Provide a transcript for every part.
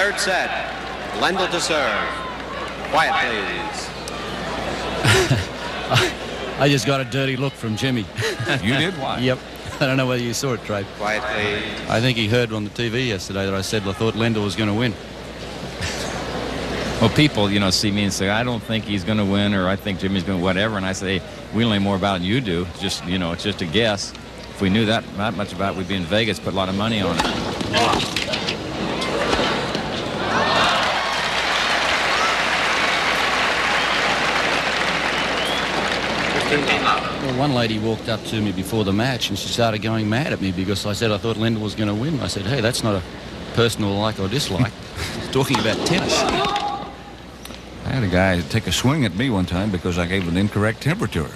Third set. Lendl to serve. Quiet, please. I just got a dirty look from Jimmy. You did? Why? Yep. I don't know whether you saw it, Trey. Quiet, please. I think he heard on the TV yesterday that I said I thought Lendl was going to win. Well, people, see me and say, I don't think he's going to win, or I think Jimmy's going to whatever. And I say, we know more about it than you do. It's just, it's just a guess. If we knew that much about it, we'd be in Vegas, put a lot of money on it. Well, one lady walked up to me before the match and she started going mad at me because I said I thought Lendl was going to win. I said, hey, that's not a personal like or dislike. Talking about tennis. I had a guy take a swing at me one time because I gave an incorrect temperature.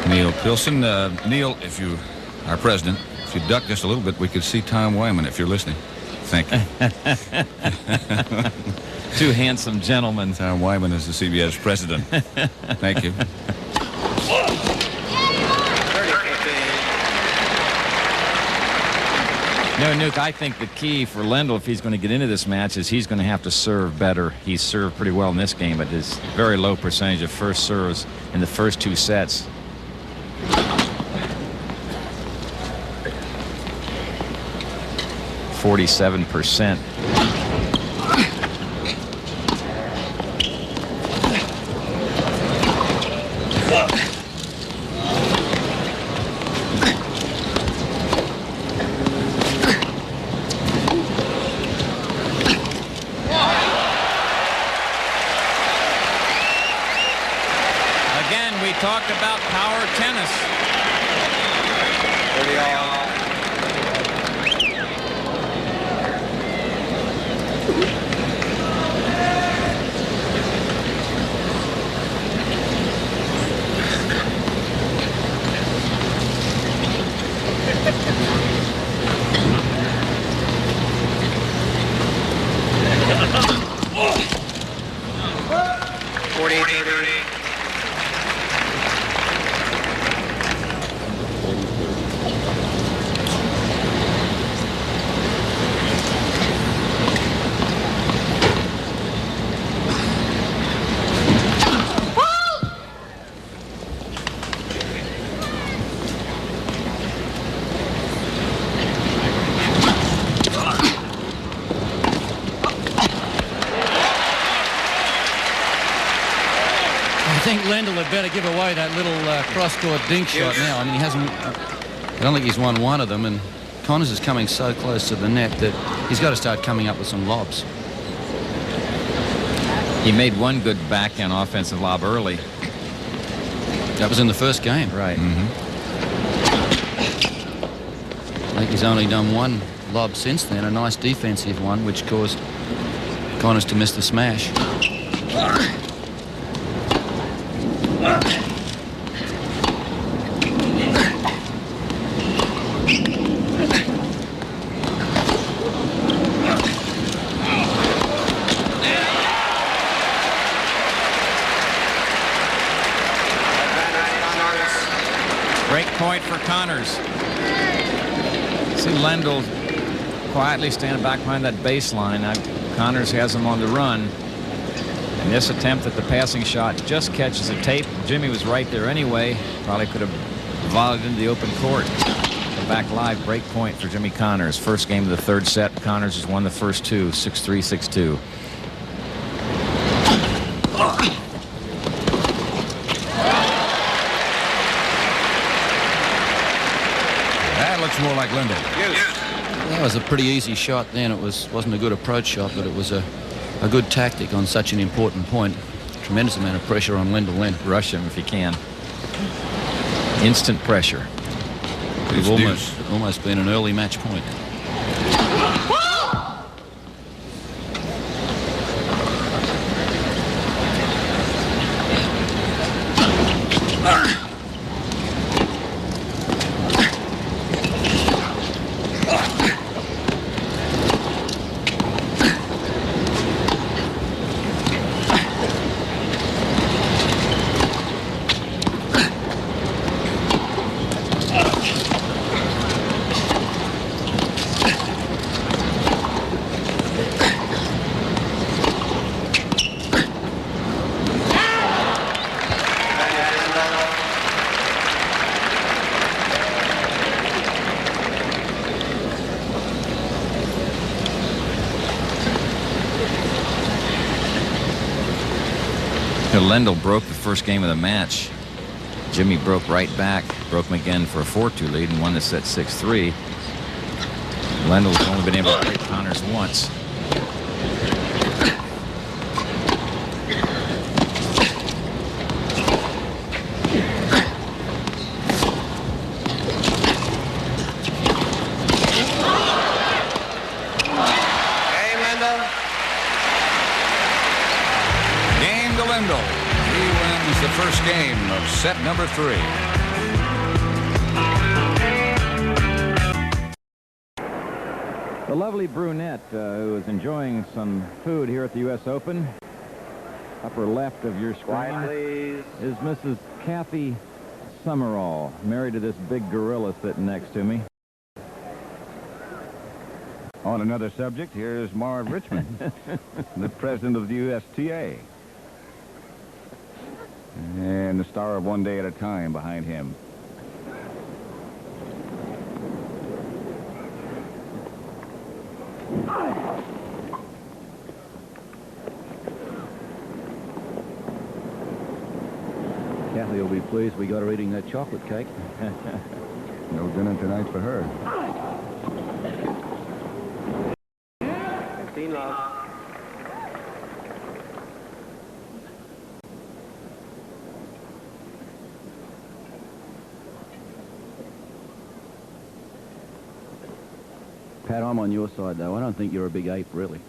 Neil Pilson. Neil, if you, our president, if you duck just a little bit, we could see Tom Wyman if you're listening. Thank you. Two handsome gentlemen. Tom Wyman is the CBS president. Thank you. No, Nuke, I think the key for Lendl, if he's going to get into this match, is he's going to have to serve better. He's served pretty well in this game, but his very low percentage of first serves in the first two sets. 47%. Again, we talked about power tennis. I think Lendl had better give away that little cross-court dink shot now. I mean, he hasn't... I don't think he's won one of them, and Connors is coming so close to the net that he's got to start coming up with some lobs. He made one good backhand offensive lob early. That was in the first game. Right. I think he's only done one lob since then, a nice defensive one, which caused Connors to miss the smash. Break point for Connors. See Lendl quietly standing back behind that baseline. Now Connors has him on the run. And this attempt at the passing shot just catches a tape. Jimmy was right there anyway. Probably could have volleyed into the open court. The back live break point for Jimmy Connors. First game of the third set. Connors has won the first two, 6-3, 6-2. That looks more like Lendl. That was a pretty easy shot then. It wasn't a good approach shot, but it was a good tactic on such an important point. Tremendous amount of pressure on Lendl then. Rush him if you can. Instant pressure. It's almost been an early match point. Lendl broke the first game of the match. Jimmy broke right back, broke him again for a 4-2 lead and won the set 6-3. Lendl's only been able to break Connors once. Game to Lendl. He wins the first game of set number 3. The lovely brunette who is enjoying some food here at the U.S. Open, upper left of your screen, is Mrs. Kathy Summerall, married to this big gorilla sitting next to me. On another subject, here's Marv Richmond, the president of the USTA. And the star of One Day at a Time behind him. Kathy will be pleased we got her eating that chocolate cake. No dinner tonight for her. 15 love. Pat, I'm on your side, though. I don't think you're a big ape, really.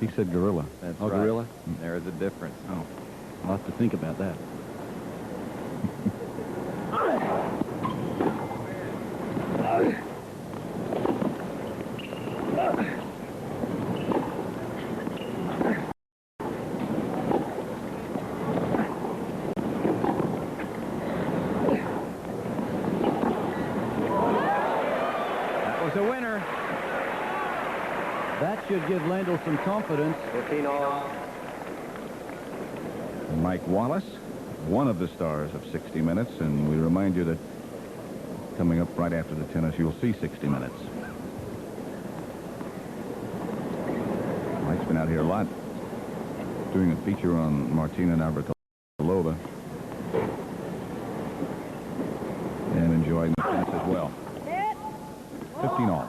He said gorilla. That's Oh, right. gorilla? There's a difference. Oh, I'll have to think about that. That was a winner. That should give Lendl some confidence. 15 all. Mike Wallace, one of the stars of 60 Minutes, and we remind you that coming up right after the tennis, you'll see 60 Minutes. Mike's been out here a lot, doing a feature on Martina Navratilova, and enjoying the tennis as well. 15 all.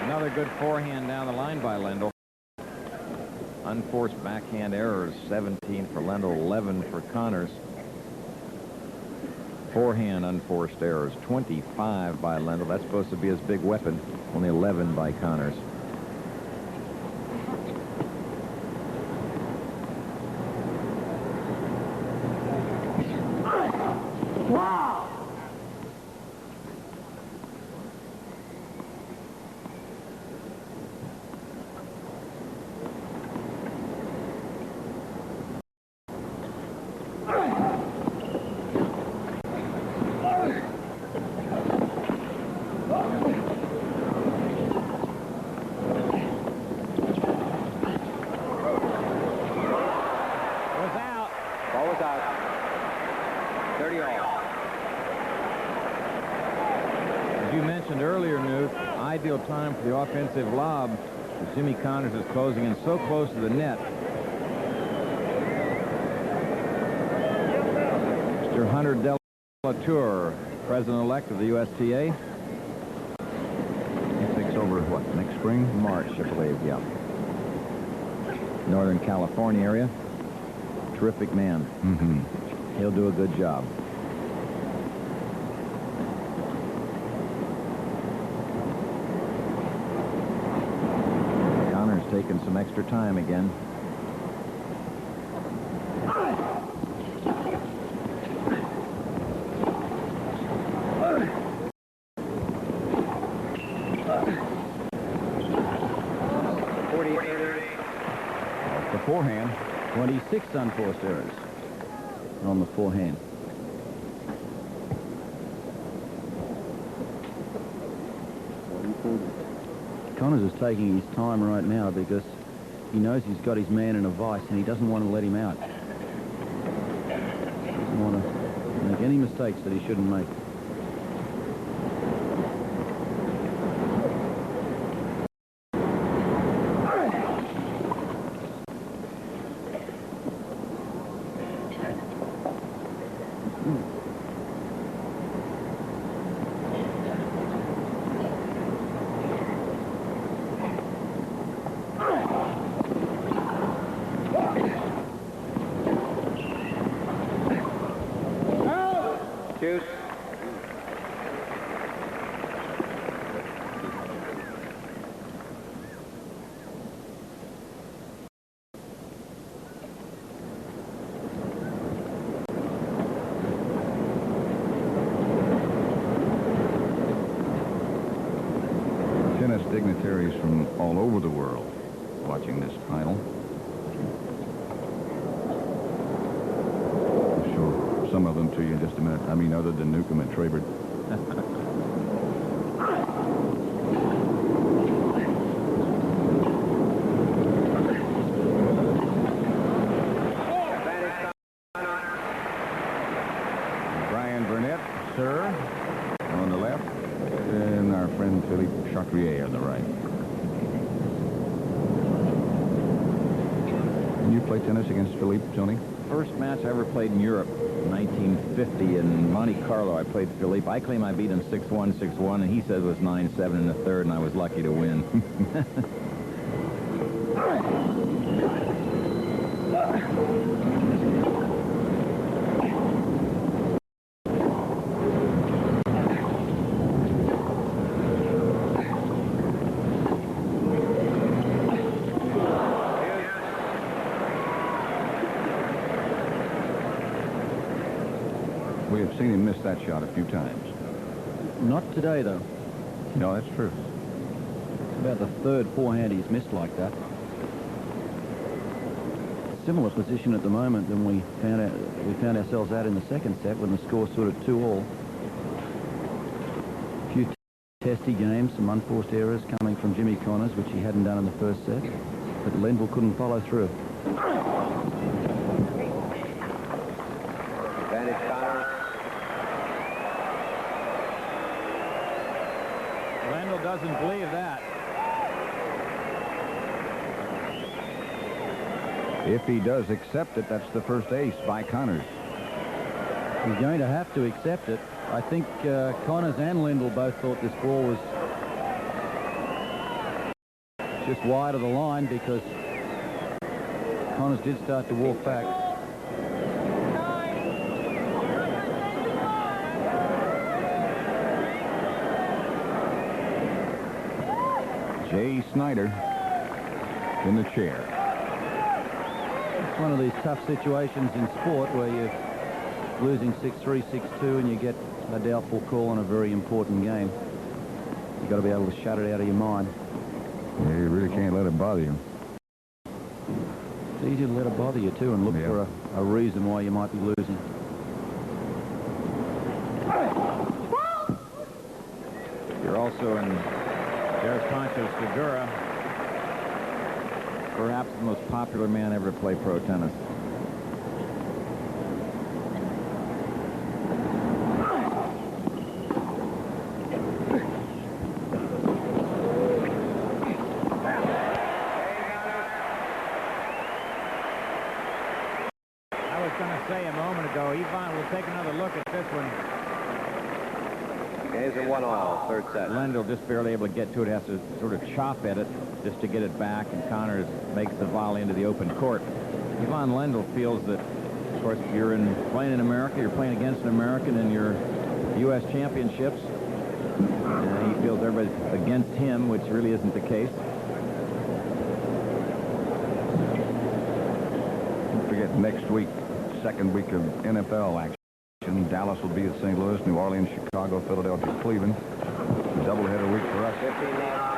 Another good forehand down the line by Lendl. Unforced backhand errors, 17 for Lendl, 11 for Connors. Forehand unforced errors, 25 by Lendl. That's supposed to be his big weapon. Only 11 by Connors. Ball was out. 30 all. As you mentioned earlier, Newt, ideal time for the offensive lob. As Jimmy Connors is closing in so close to the net. Mr. Hunter De La Tour, president-elect of the USTA. He takes over, what, next spring? March, I believe, yeah. Northern California area. Terrific man. Mm-hmm. He'll do a good job. Connor's taking some extra time again. The forehand. 26 unforced errors on the forehand. Connors is taking his time right now because he knows he's got his man in a vice and he doesn't want to let him out. Doesn't want to make any mistakes that he shouldn't make. Juice. Tennis dignitaries from all over the world watching this final. I'll show some of them to you in just a minute. I mean, other than Newcomb and Trabert. Brian Burnett, sir, on the left, and our friend Philippe Chatrier on the right. And you play tennis against Philippe, Tony? First match I ever played in Europe, 1950 in Monte Carlo. I played Philippe. I claim I beat him 6-1, 6-1, and he said it was 9-7 in the third, and I was lucky to win. We have seen him miss that shot a few times. Not today, though. No, that's true. It's about the third forehand he's missed like that. Similar position at the moment than we found ourselves at in the second set when the score stood at 2-all. A few testy games, some unforced errors coming from Jimmy Connors, which he hadn't done in the first set, but Lendl couldn't follow through. Advantage Connors. Lendl doesn't believe that. If he does accept it, that's the first ace by Connors. He's going to have to accept it. I think Connors and Lendl both thought this ball was just wide of the line because Connors did start to walk back. Jay Snyder in the chair. It's one of these tough situations in sport where you're losing 6-3, 6-2 and you get a doubtful call on a very important game. You've got to be able to shut it out of your mind. Yeah, you really can't let it bother you. It's easy to let it bother you too and look for a reason why you might be losing. You're also in There's Pancho Segura, perhaps the most popular man ever to play pro tennis. I was going to say a moment ago, Ivan, we'll take another look at this one. Games are 1-all, third set. Lendl just barely able to get to it, has to sort of chop at it just to get it back, and Connors makes the volley into the open court. Ivan Lendl feels that, of course, if you're playing in America, you're playing against an American in your U.S. championships. He feels everybody's against him, which really isn't the case. Don't forget, next week, second week of NFL action. Dallas will be at St. Louis, New Orleans, Chicago, Philadelphia, Cleveland. Doubleheader week for us. 15 now.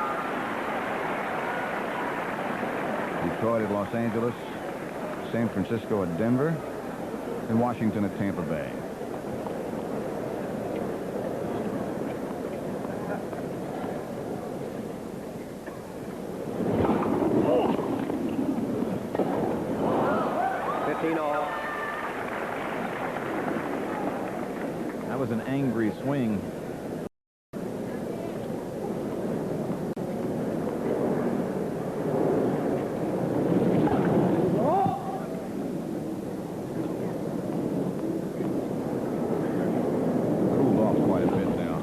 Detroit at Los Angeles, San Francisco at Denver, and Washington at Tampa Bay. run. Cooled off quite a bit now.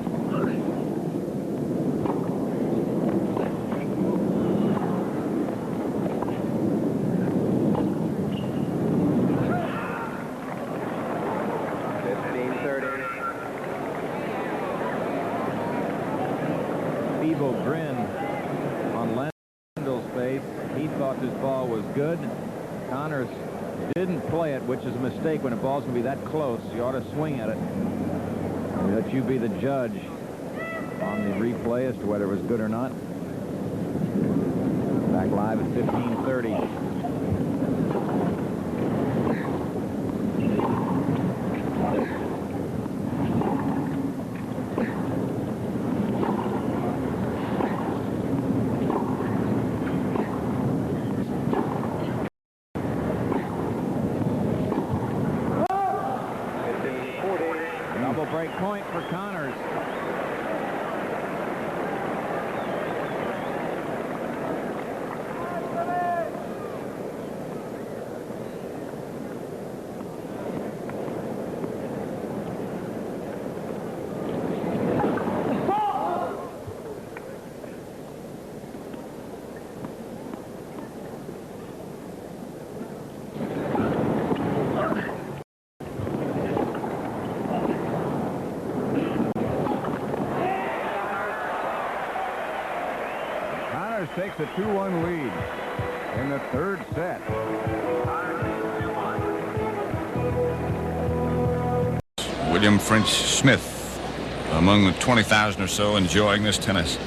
Feeble grin on Lendl's face. He thought this ball was good. Connors didn't play it, which is a mistake when a ball's going to be that close. You ought to swing at it. I'll let you be the judge on the replay as to whether it was good or not. Back live at 15:30. Double break point for Connors. Connors takes a 2-1 lead in the third set. William French Smith, among the 20,000 or so enjoying this tennis.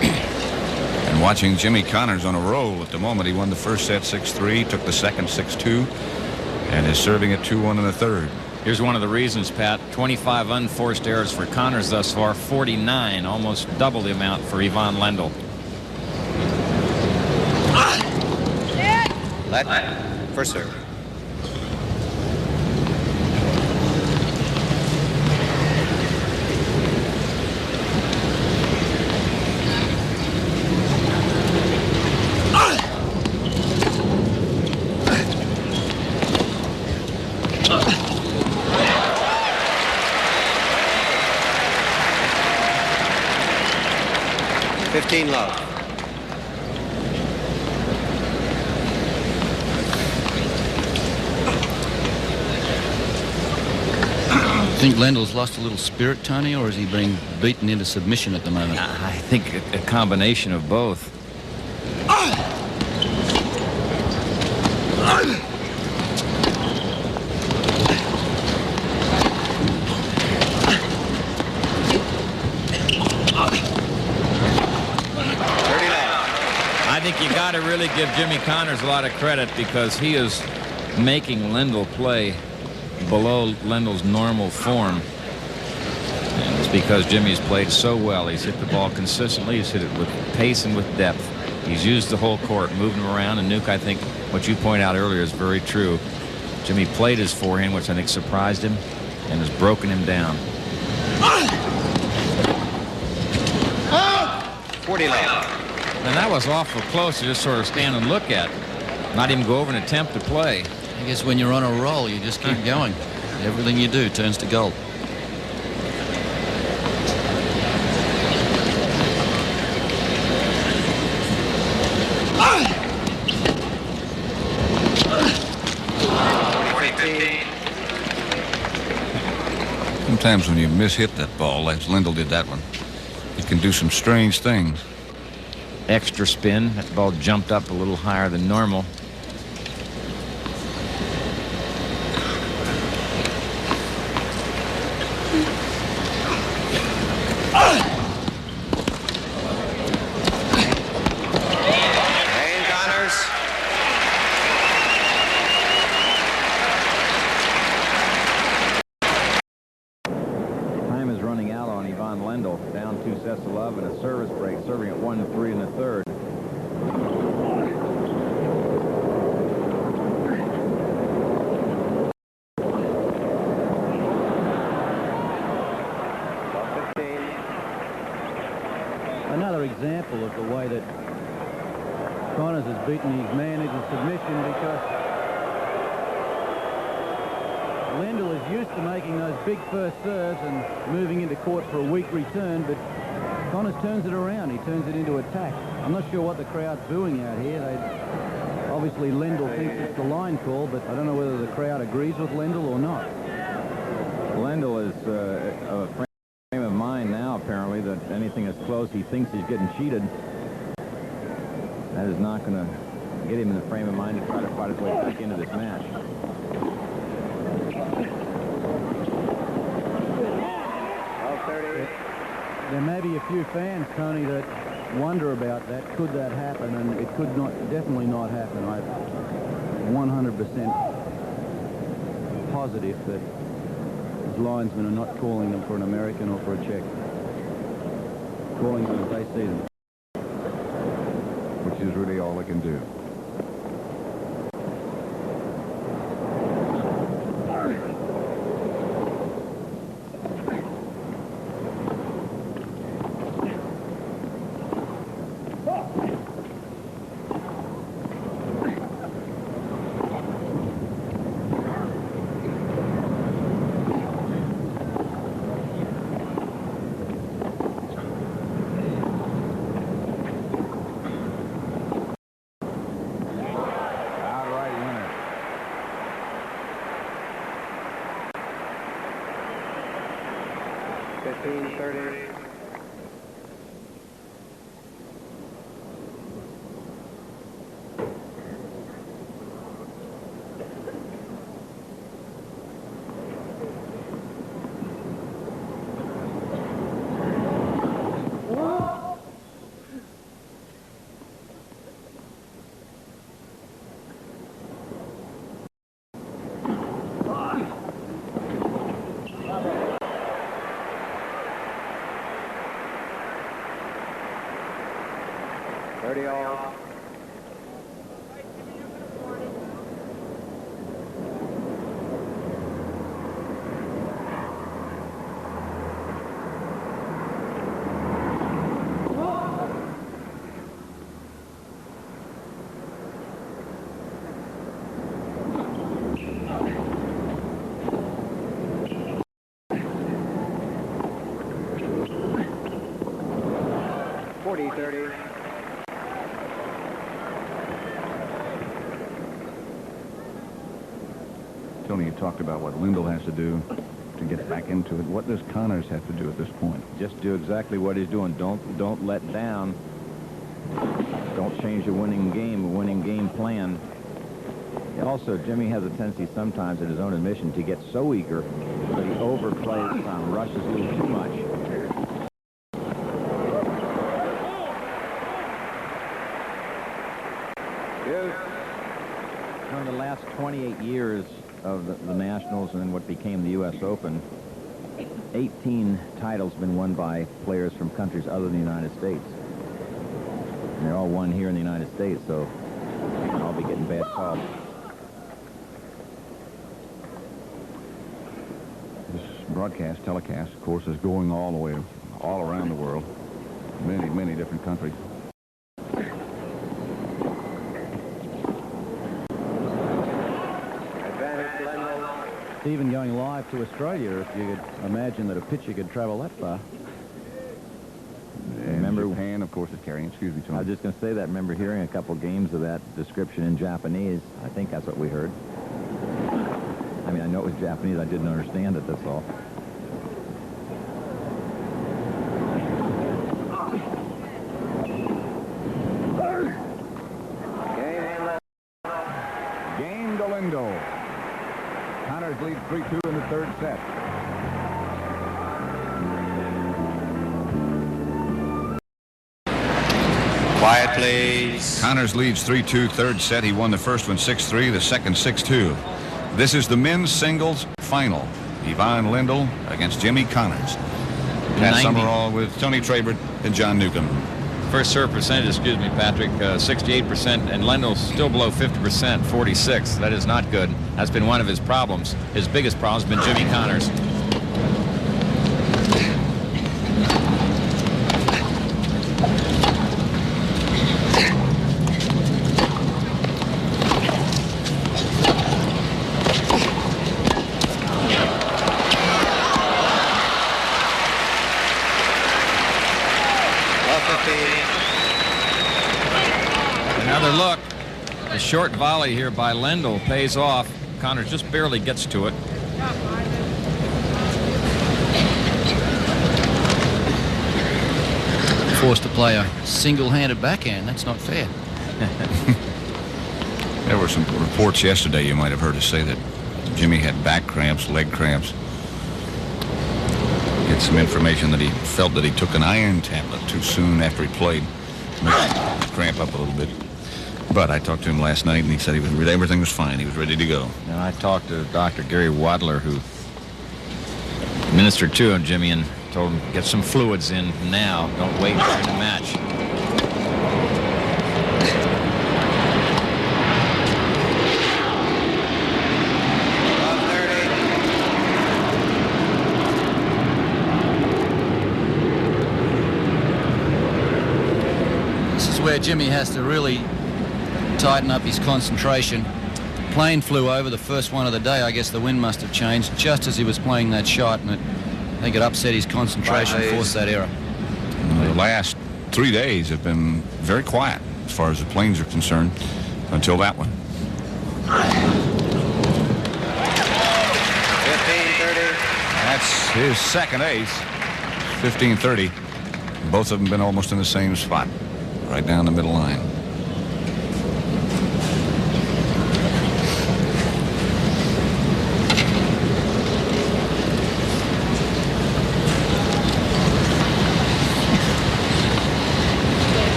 And watching Jimmy Connors on a roll at the moment. He won the first set 6-3, took the second 6-2, and is serving at 2-1 in the third. Here's one of the reasons, Pat. 25 unforced errors for Connors thus far, 49, almost double the amount for Ivan Lendl. Let. First serve. Love. Think Lendl's lost a little spirit, Tony, or is he being beaten into submission at the moment? I think a combination of both. I think you got to really give Jimmy Connors a lot of credit because he is making Lendl play below Lendl's normal form. And it's because Jimmy's played so well. He's hit the ball consistently. He's hit it with pace and with depth. He's used the whole court, moving him around. And Nuke, I think what you pointed out earlier is very true. Jimmy played his forehand, which I think surprised him and has broken him down. 40 love. And that was awful close to just sort of stand and look at. Not even go over and attempt to play. I guess when you're on a roll, you just keep going. Everything you do turns to gold. Sometimes when you mishit that ball, as Lendl did that one, it can do some strange things. Extra spin. That ball jumped up a little higher than normal. Kane Connors. Time is running out on Ivan Lendl. Down 2 sets to love and a service break, serving at 1-3 in the third. another example of the way that Connors has beaten his man into submission, because Lendl is used to making those big first serves and moving into court for a weak return, but Connors turns it around. He turns it into attack. I'm not sure what the crowd's booing out here. Obviously, Lendl thinks it's the line call, but I don't know whether the crowd agrees with Lendl or not. Lendl is a frame of mind now, apparently, that anything is close, he thinks he's getting cheated. That is not going to get him in the frame of mind to try to fight his way back into this match. There may be a few fans, Tony, that wonder about that. Could that happen? And it could not, definitely not happen. I'm 100% positive that his linesmen are not calling them for an American or for a Czech. Calling them as they see them. Which is really all they can do. Outright winner. All. Tony, you talked about what Lendl has to do to get back into it. What does Connors have to do at this point? Just do exactly what he's doing. Don't let down. Don't change a winning game plan. Also, Jimmy has a tendency sometimes in his own admission to get so eager that he overplays, rushes a little too much. During the last 28 years of the Nationals and then what became the U.S. Open, 18 titles have been won by players from countries other than the United States. And they're all won here in the United States, so they can all be getting bad calls. This telecast, of course, is going all around the world. Many different countries. Even going live to Australia, if you could imagine that a pitcher could travel that far. And remember, Japan, of course, is carrying. Excuse me, Tony. I was just going to say that. Remember hearing a couple games of that description in Japanese. I think that's what we heard. I mean, I know it was Japanese. I didn't understand it, that's all. Game to Lendl. Connors leads 3-2 in the third set. Quiet, please. Connors leads 3-2 third set. He won the first one 6-3, the second 6-2. This is the men's singles final. Ivan Lendl against Jimmy Connors. Pat Summerall with Tony Trabert and John Newcomb. First serve percentage, excuse me, Patrick, 68%, and Lendl's still below 50%, 46. That is not good. That's been one of his problems. His biggest problem has been Jimmy Connors. Another look. The short volley here by Lendl pays off. Connors just barely gets to it. Forced to play a single-handed backhand. That's not fair. There were some reports yesterday, you might have heard us say, that Jimmy had back cramps, leg cramps. Get some information that he felt that he took an iron tablet too soon after he played. Made him cramp up a little bit. But I talked to him last night, and he said everything was fine. He was ready to go. And I talked to Dr. Gary Wadler, who ministered to him, Jimmy, and told him, get some fluids in now. Don't wait during the match. This is where Jimmy has to really tighten up his concentration. Plane flew over, the first one of the day. I guess the wind must have changed just as he was playing that shot, and I think it upset his concentration, forced that error. The last 3 days have been very quiet as far as the planes are concerned until that one. 15-30. That's his second ace. 15-30. Both of them been almost in the same spot, right down the middle line.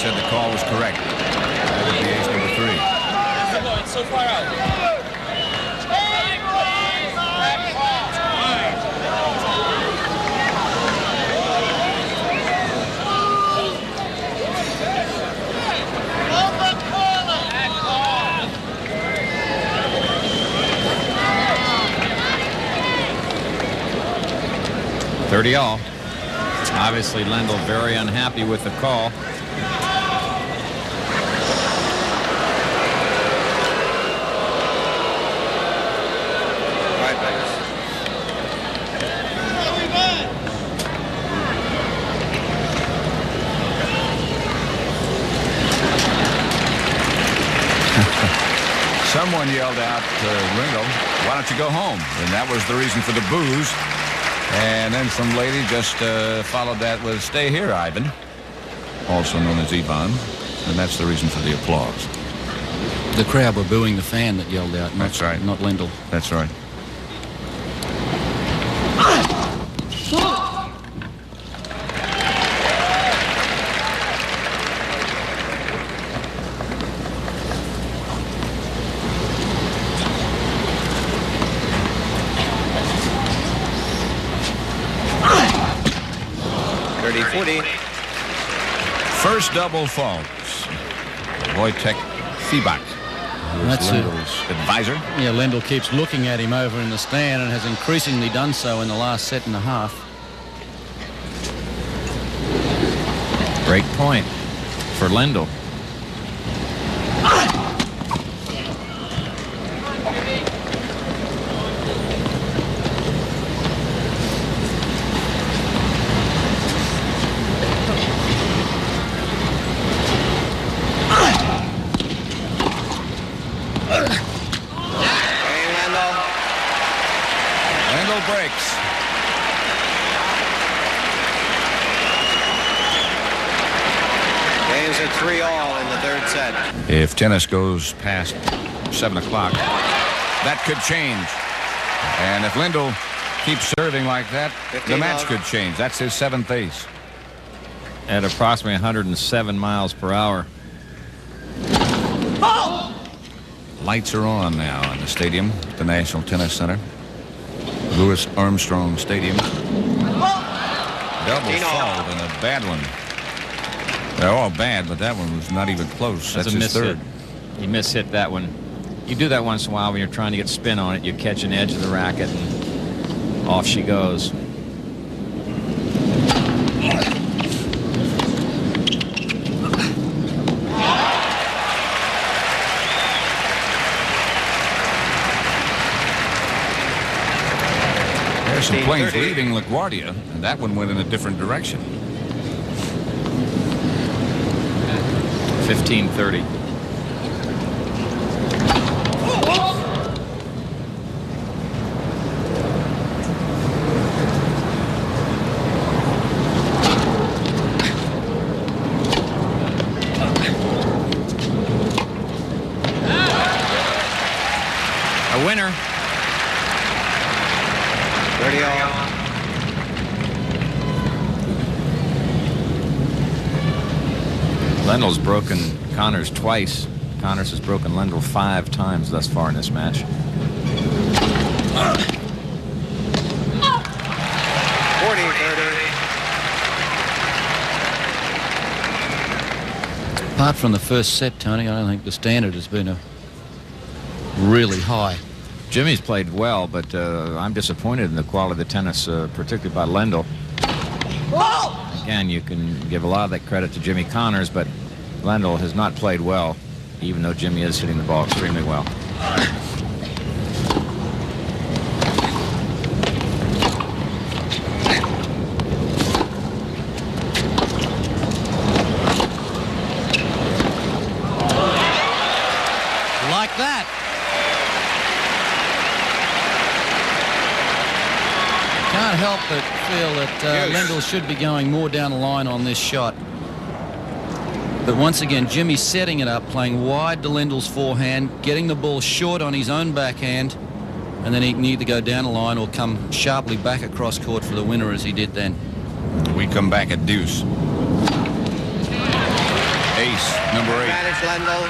Said the call was correct. That would be ace number 3. It's so far out. 30 all. Obviously, Lendl very unhappy with the call. Someone yelled out to Ringo, "Why don't you go home?" And that was the reason for the boos. And then some lady just followed that with, "Stay here, Ivan," also known as Ivan. And that's the reason for the applause. The crowd were booing the fan that yelled out. That's right. Not Lendl. That's right. First double fault. Wojtek Fibak, who's Lendl's advisor. Yeah, Lendl keeps looking at him over in the stand and has increasingly done so in the last set and a half. Break point for Lendl. Breaks. Game's at 3-all in the third set. If tennis goes past 7 o'clock, that could change. And if Lendl keeps serving like that, the match could change. That's his 7th ace. At approximately 107 miles per hour. Lights are on now in the stadium at the National Tennis Center. Louis Armstrong Stadium. Double fault and a bad one. They're all bad, but that one was not even close. That's his third. He mishit that one. You do that once in a while when you're trying to get spin on it. You catch an edge of the racket and off she goes. some planes 15-30. leaving LaGuardia, and that one went in a different direction. 15-30. A winner. 30 all. Lendl's broken Connors twice. Connors has broken Lendl 5 times thus far in this match. 40-30. Apart from the first set, Tony, I don't think the standard has been really high. Jimmy's played well, but I'm disappointed in the quality of the tennis, particularly by Lendl. Again, you can give a lot of that credit to Jimmy Connors, but Lendl has not played well, even though Jimmy is hitting the ball extremely well. Like that. Can't help but feel that Lendl should be going more down the line on this shot. But once again, Jimmy's setting it up, playing wide to Lendl's forehand, getting the ball short on his own backhand, and then he can either go down the line or come sharply back across court for the winner as he did then. We come back at deuce. Ace, number 8. Advantage Lendl.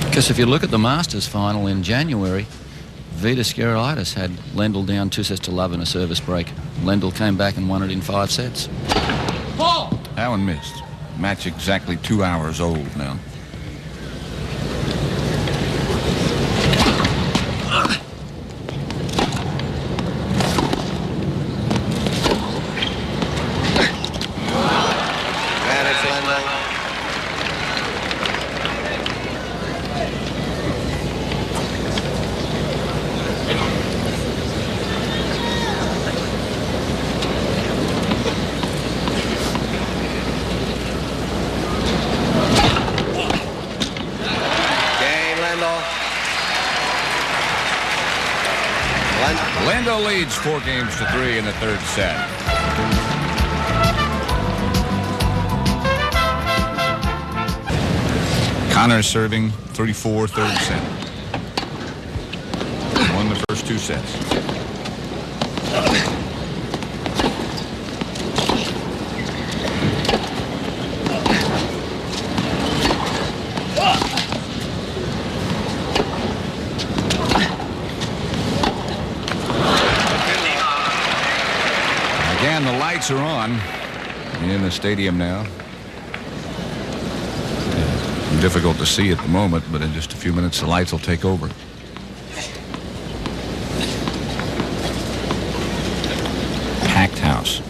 Because if you look at the Masters final in January, Vitas Gerulaitis had Lendl down 2-love in a service break. Lendl came back and won it in 5 sets. That one missed. Match exactly 2 hours old now. Advantage Lendl. Lendl leads 4-3 in the 3rd set. Connors serving 34, 3rd set. Won the first 2 sets. Again, the lights are on in the stadium now. Difficult to see at the moment, but in just a few minutes the lights will take over. Packed house.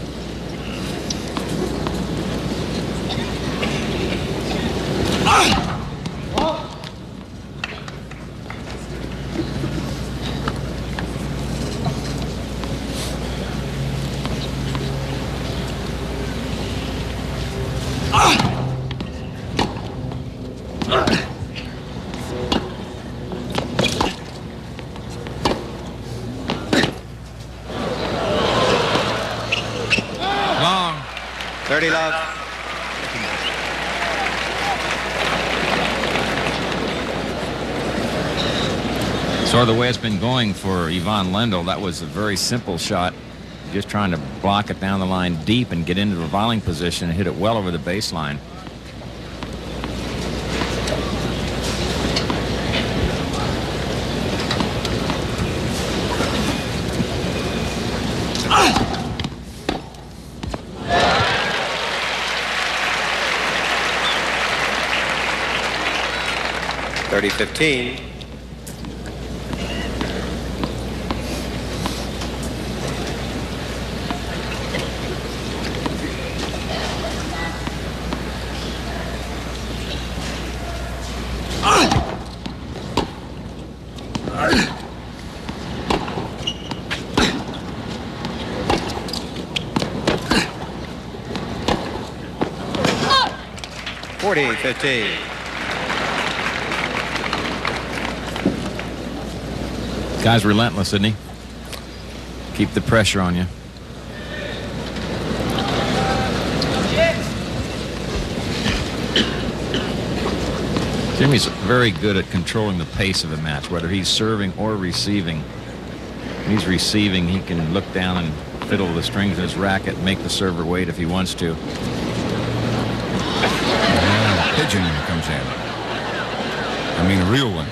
Long. 30 love. Sort of the way it's been going for Ivan Lendl. That was a very simple shot. Just trying to block it down the line deep and get into the volleying position and hit it well over the baseline. 30-15. Guy's relentless, isn't he? Keep the pressure on you. Jimmy's very good at controlling the pace of a match, whether he's serving or receiving. When he's receiving, he can look down and fiddle the strings of his racket and make the server wait if he wants to. Pigeon comes in. I mean, a real one.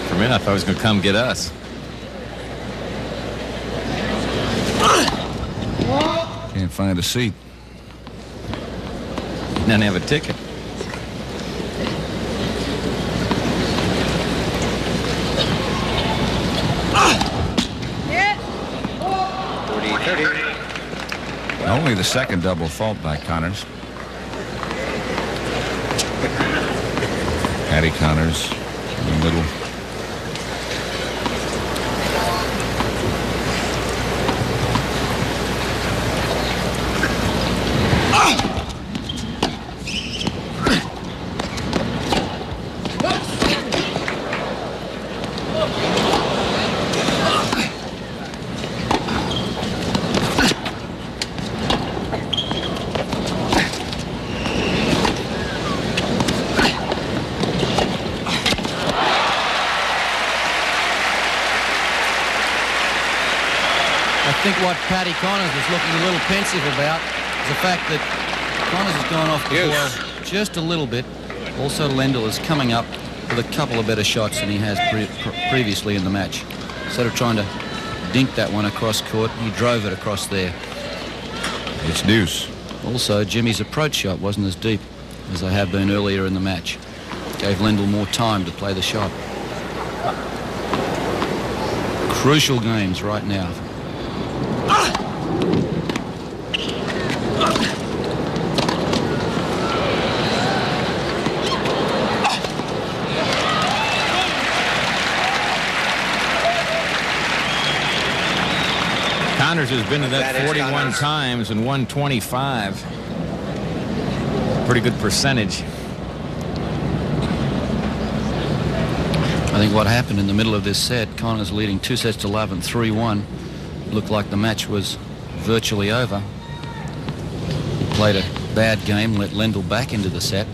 For a minute, I thought he was going to come get us. Can't find a seat. Doesn't have a ticket. Only the second double fault by Connors. Paddy Connors in the middle. I think what Paddy Connors is looking a little pensive about is the fact that Connors has gone off the ball just a little bit. Also, Lendl is coming up with a couple of better shots than he has previously in the match. Instead of trying to dink that one across court, he drove it across there. It's deuce. Also, Jimmy's approach shot wasn't as deep as they have been earlier in the match. Gave Lendl more time to play the shot. Crucial games right now. Connors has been to that 41 times and won 25. Pretty good percentage. I think what happened in the middle of this set, Connors leading 2-love and 3-1. Looked like the match was virtually over. He played a bad game, let Lendl back into the set.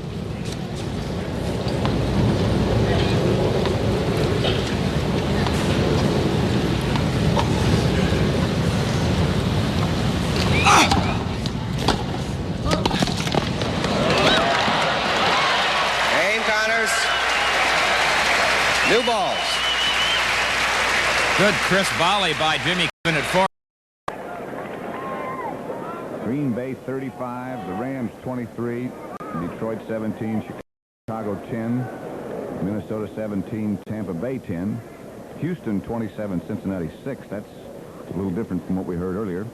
New balls. Good crisp volley by Jimmy at 4. Green Bay 35, the Rams 23, Detroit 17, Chicago 10, Minnesota 17, Tampa Bay 10, Houston 27, Cincinnati 6. That's a little different from what we heard earlier.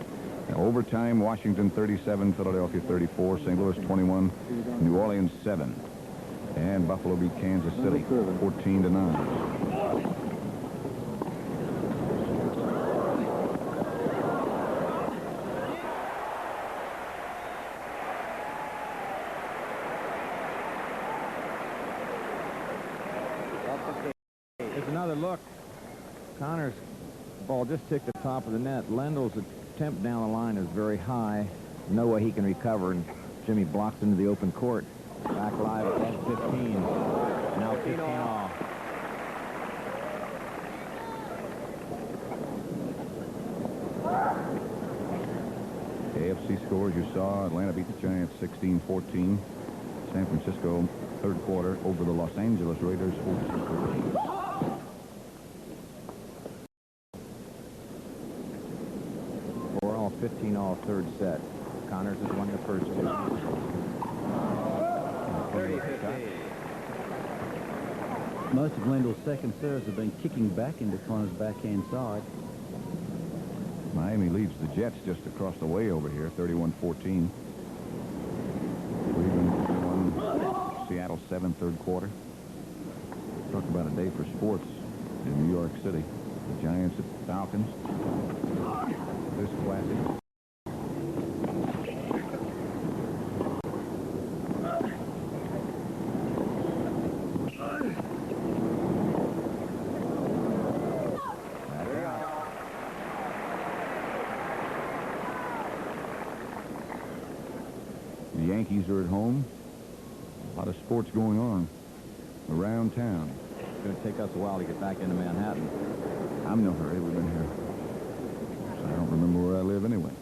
Overtime, Washington 37, Philadelphia 34, St. Louis 21, New Orleans 7. And Buffalo beat Kansas City 14-9. Here's another look. Connors' ball just ticked the top of the net. Lendl's attempt down the line is very high. No way he can recover, and Jimmy blocks into the open court. Back live at 15. Now 15 all. AFC scores you saw. Atlanta beat the Giants 16-14. San Francisco, third quarter, over the Los Angeles Raiders 14-14. We're all 15 all third set. Connors has won the first two. 30-15. Most of Lendl's second serves have been kicking back into Connors' backhand side. Miami leads the Jets just across the way over here, 31-14. Cleveland won Seattle 7 third quarter. Talk about a day for sports in New York City. The Giants at Falcons. This classic. The Yankees are at home. A lot of sports going on around town. It's going to take us a while to get back into Manhattan. I'm in no hurry. We've been here. I don't remember where I live anyway.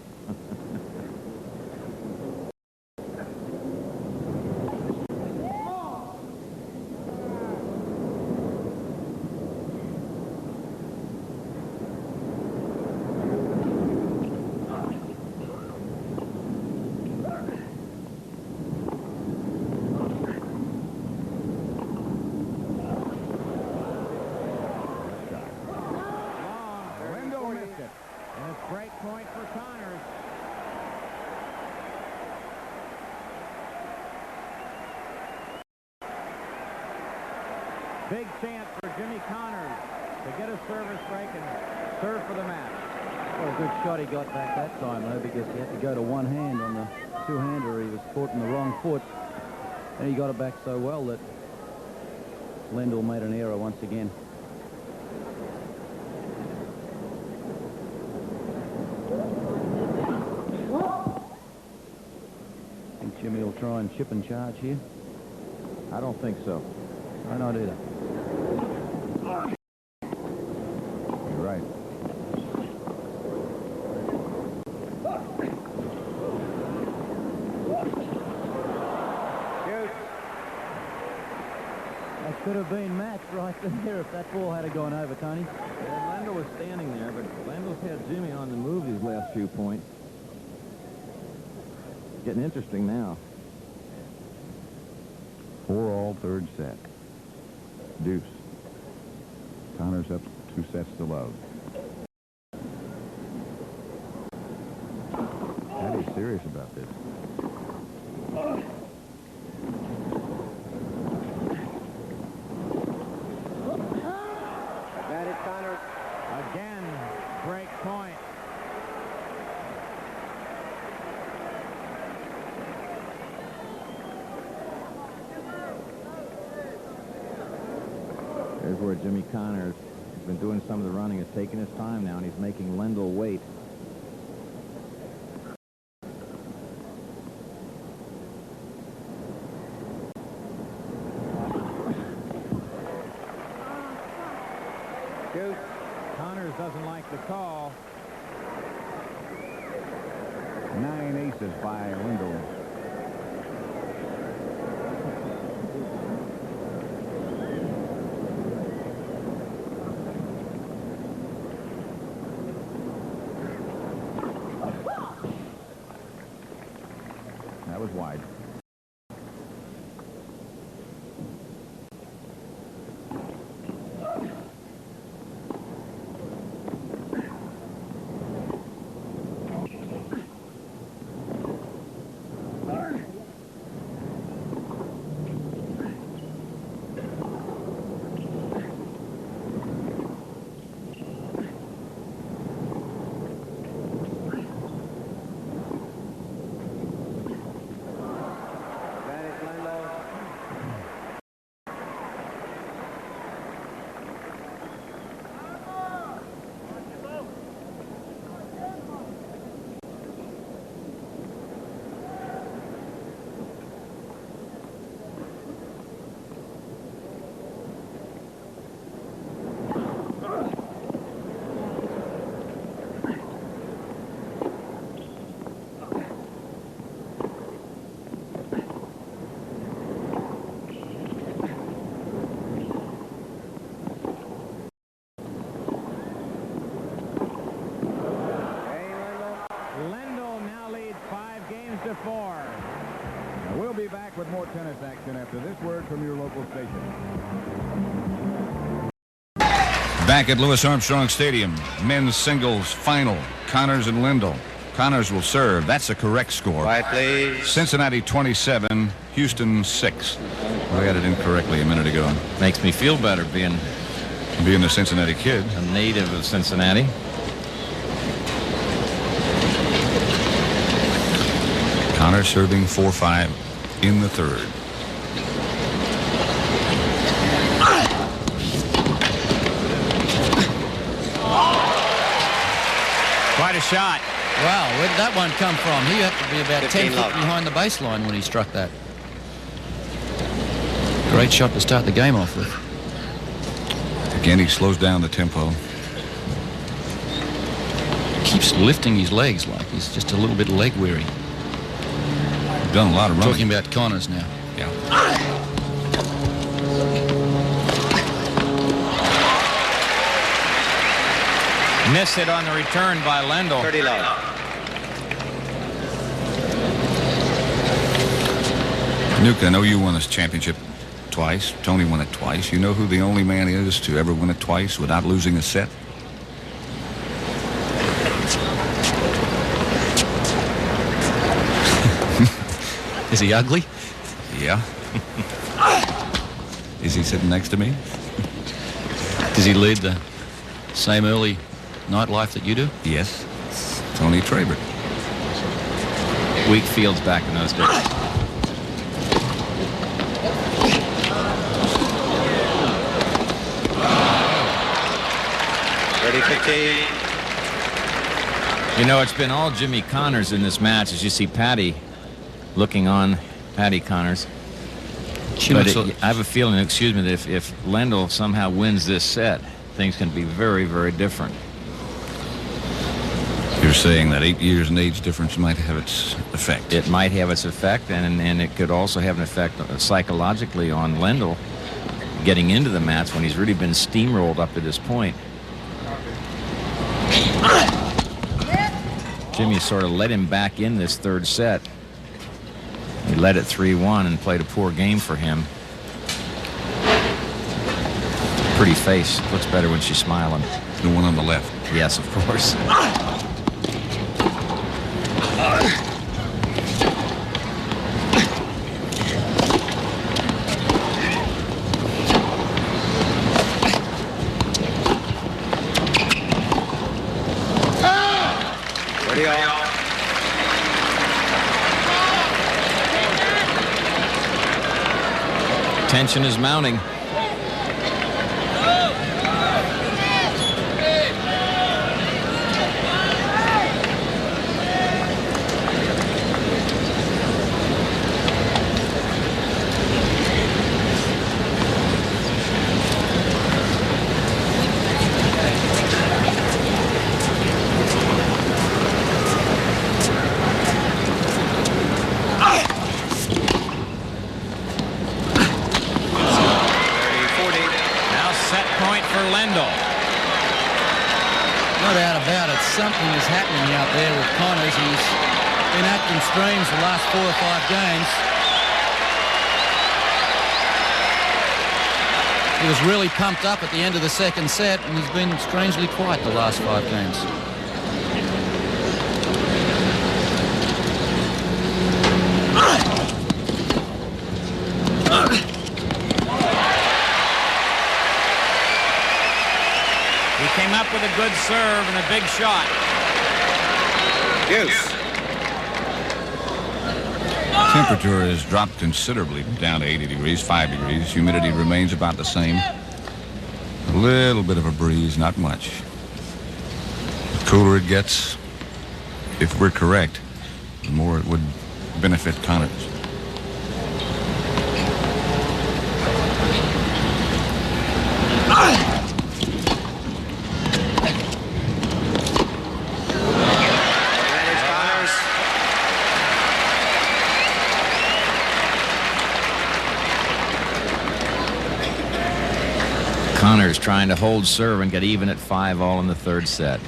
Big chance for Jimmy Connors to get a service break and serve for the match. What a good shot he got back that time, though, because he had to go to one hand on the two-hander. He was caught in the wrong foot, and he got it back so well that Lendl made an error once again. I think Jimmy will try and chip and charge here. I don't think so. I don't either. You're right. That could have been matched right there if that ball had gone over, Tony. Well, Lendl was standing there, but Lendl's had Jimmy on the move these last few points. Getting interesting now. 4-all third set. Deuce. Connors up 2 sets to love. Patty's serious about this. That is Connors. Again, break point. There's where Jimmy Connors has been doing some of the running, is taking his time now, and he's making Lendl wait. Connors doesn't like the call. 9 aces by Lendl. That was wide. We'll be back with more tennis action after this word from your local station. Back at Louis Armstrong Stadium, men's singles final, Connors and Lindell. Connors will serve. That's a correct score. Quiet, please. Cincinnati 27, Houston 6. I had it incorrectly a minute ago. Makes me feel better being a Cincinnati kid. a native of Cincinnati. Connors serving 4-5 in the third. Quite a shot. Wow, where did that one come from? He had to be about 10 15 feet love. behind the baseline when he struck that. Great shot to start the game off with. Again, he slows down the tempo. Keeps lifting his legs like he's just a little bit leg weary. Done a lot of running. Talking about Connors now. Yeah. Miss it on the return by Lendl. 30 love. Nuke, I know you won this championship twice. Tony won it twice. You know who the only man is to ever win it twice without losing a set? Is he ugly? Yeah. Is he sitting next to me? Does he lead the same early nightlife that you do? Yes. Tony Trabert. Weak fields back in those days. You know, it's been all Jimmy Connors in this match, as you see Patty looking on Patty Connors. But I have a feeling, excuse me, that if Lendl somehow wins this set, things can be very, very different. You're saying that 8 years in age difference might have its effect. It might have its effect, and it could also have an effect psychologically on Lendl getting into the match when he's really been steamrolled up to this point. Jimmy sort of let him back in this third set. He led it 3-1 and played a poor game for him. Pretty face. Looks better when she's smiling. The one on the left. Yes, of course. Tension is mounting. Something is happening out there with Connors. He's been acting strange the last 4 or 5 games. He was really pumped up at the end of the second set, and he's been strangely quiet the last 5 games. He came up with a good serve and a big shot. Deuce. Temperature has dropped considerably down to 80 degrees, 5 degrees. Humidity remains about the same. A little bit of a breeze, not much. The cooler it gets, if we're correct, the more it would benefit Connors. Connors trying to hold serve and get even at 5 all in the third set.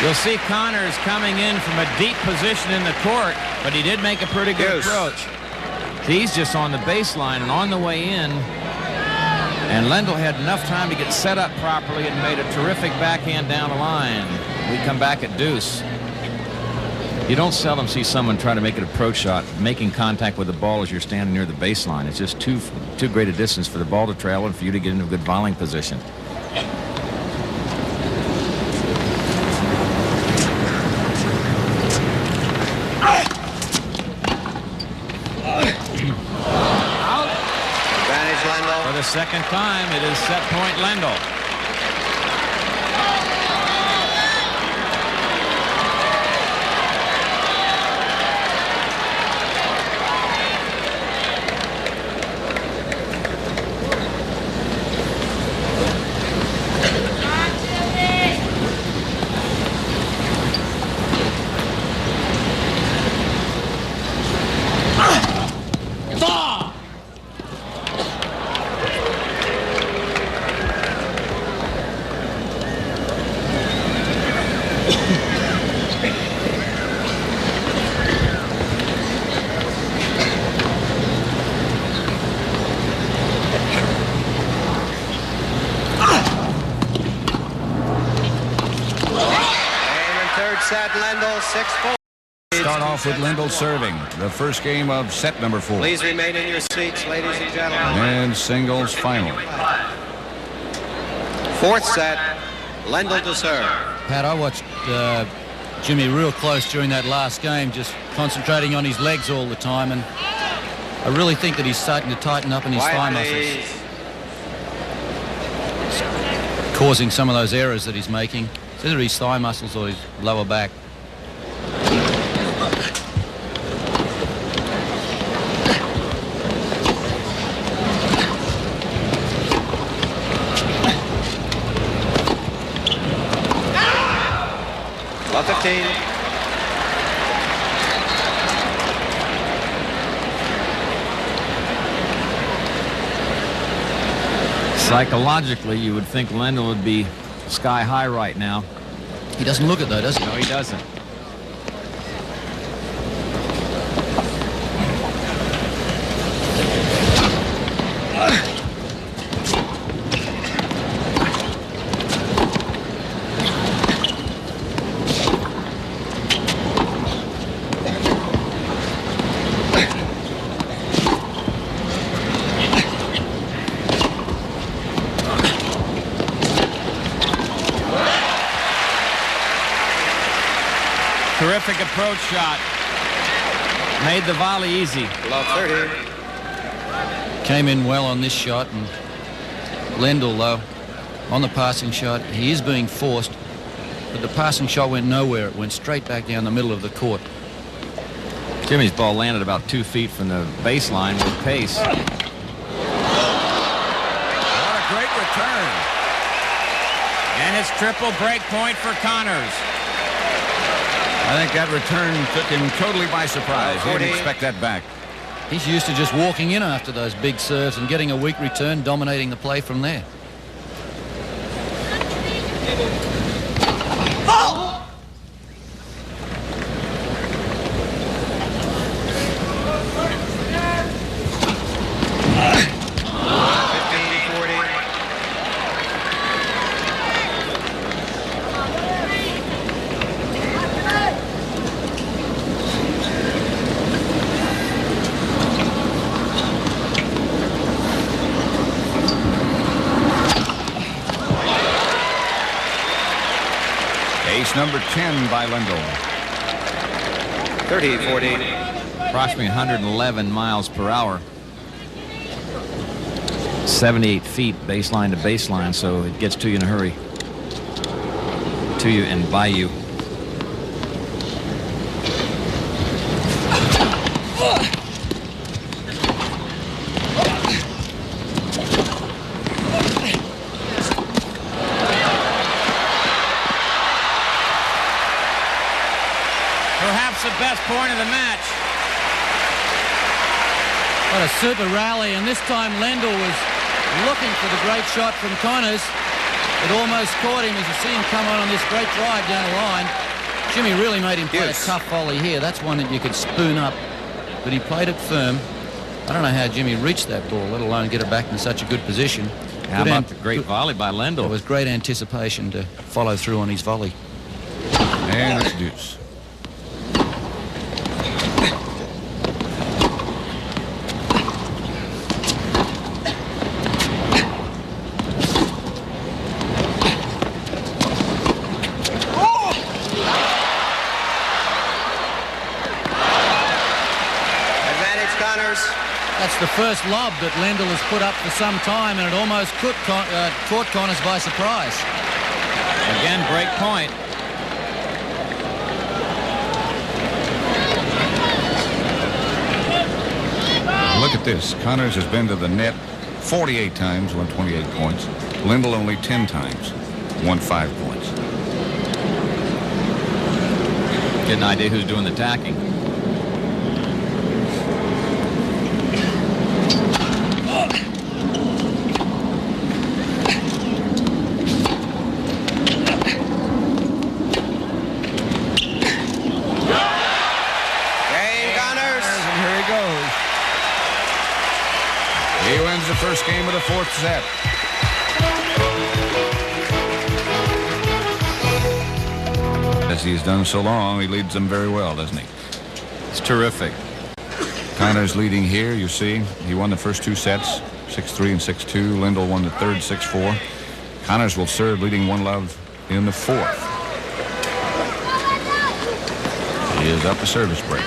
You'll see Connors coming in from a deep position in the court, but he did make a pretty good approach. He's just on the baseline and on the way in. And Lendl had enough time to get set up properly and made a terrific backhand down the line. We come back at deuce. You don't seldom see someone try to make an approach shot, making contact with the ball as you're standing near the baseline. It's just too great a distance for the ball to travel and for you to get into a good volleying position. For the second time, it is set point Lendl. Set Lendl 6-4. Start off with Lendl serving the first game of set number 4. Please remain in your seats, ladies and gentlemen. And singles final. Fourth set, Lendl to serve. Pat, I watched Jimmy real close during that last game, just concentrating on his legs all the time, and I really think that he's starting to tighten up in his thigh muscles. It's causing some of those errors that he's making. It's either his thigh muscles or his lower back. Love 15. Psychologically, you would think Lendl would be sky high right now. He doesn't look it though, does he? No, he doesn't. Terrific approach shot. Made the volley easy. Love 30. Came in well on this shot, and Lendl, though, on the passing shot, he is being forced, but the passing shot went nowhere. It went straight back down the middle of the court. Jimmy's ball landed about 2 feet from the baseline with pace. What a great return. And it's triple break point for Connors. I think that return took him totally by surprise. He didn't expect that back. He's used to just walking in after those big serves and getting a weak return, dominating the play from there. Number 10 by Lendl. 30-40. Approximately 111 miles per hour. 78 feet baseline to baseline, so it gets to you in a hurry. To you and by you. The best point of the match. What a super rally, and this time Lendl was looking for the great shot from Connors. It almost caught him as you see him come on this great drive down the line. Jimmy really made him play a tough volley here. That's one that you could spoon up, but he played it firm. I don't know how Jimmy reached that ball, let alone get it back in such a good position. How about the great volley by Lendl? There was great anticipation to follow through on his volley. And it's deuce. That's the first lob that Lendl has put up for some time, and it almost caught Connors by surprise. Again, break point. Look at this. Connors has been to the net 48 times, won 28 points. Lendl only 10 times, won 5 points. Get an idea who's doing the tacking. He wins the first game of the fourth set. As he's done so long, he leads them very well, doesn't he? It's terrific. Connors leading here, you see. He won the first 2 sets, 6-3 and 6-2. Lendl won the third, 6-4. Connors will serve, leading 1-love in the fourth. He is up a service break.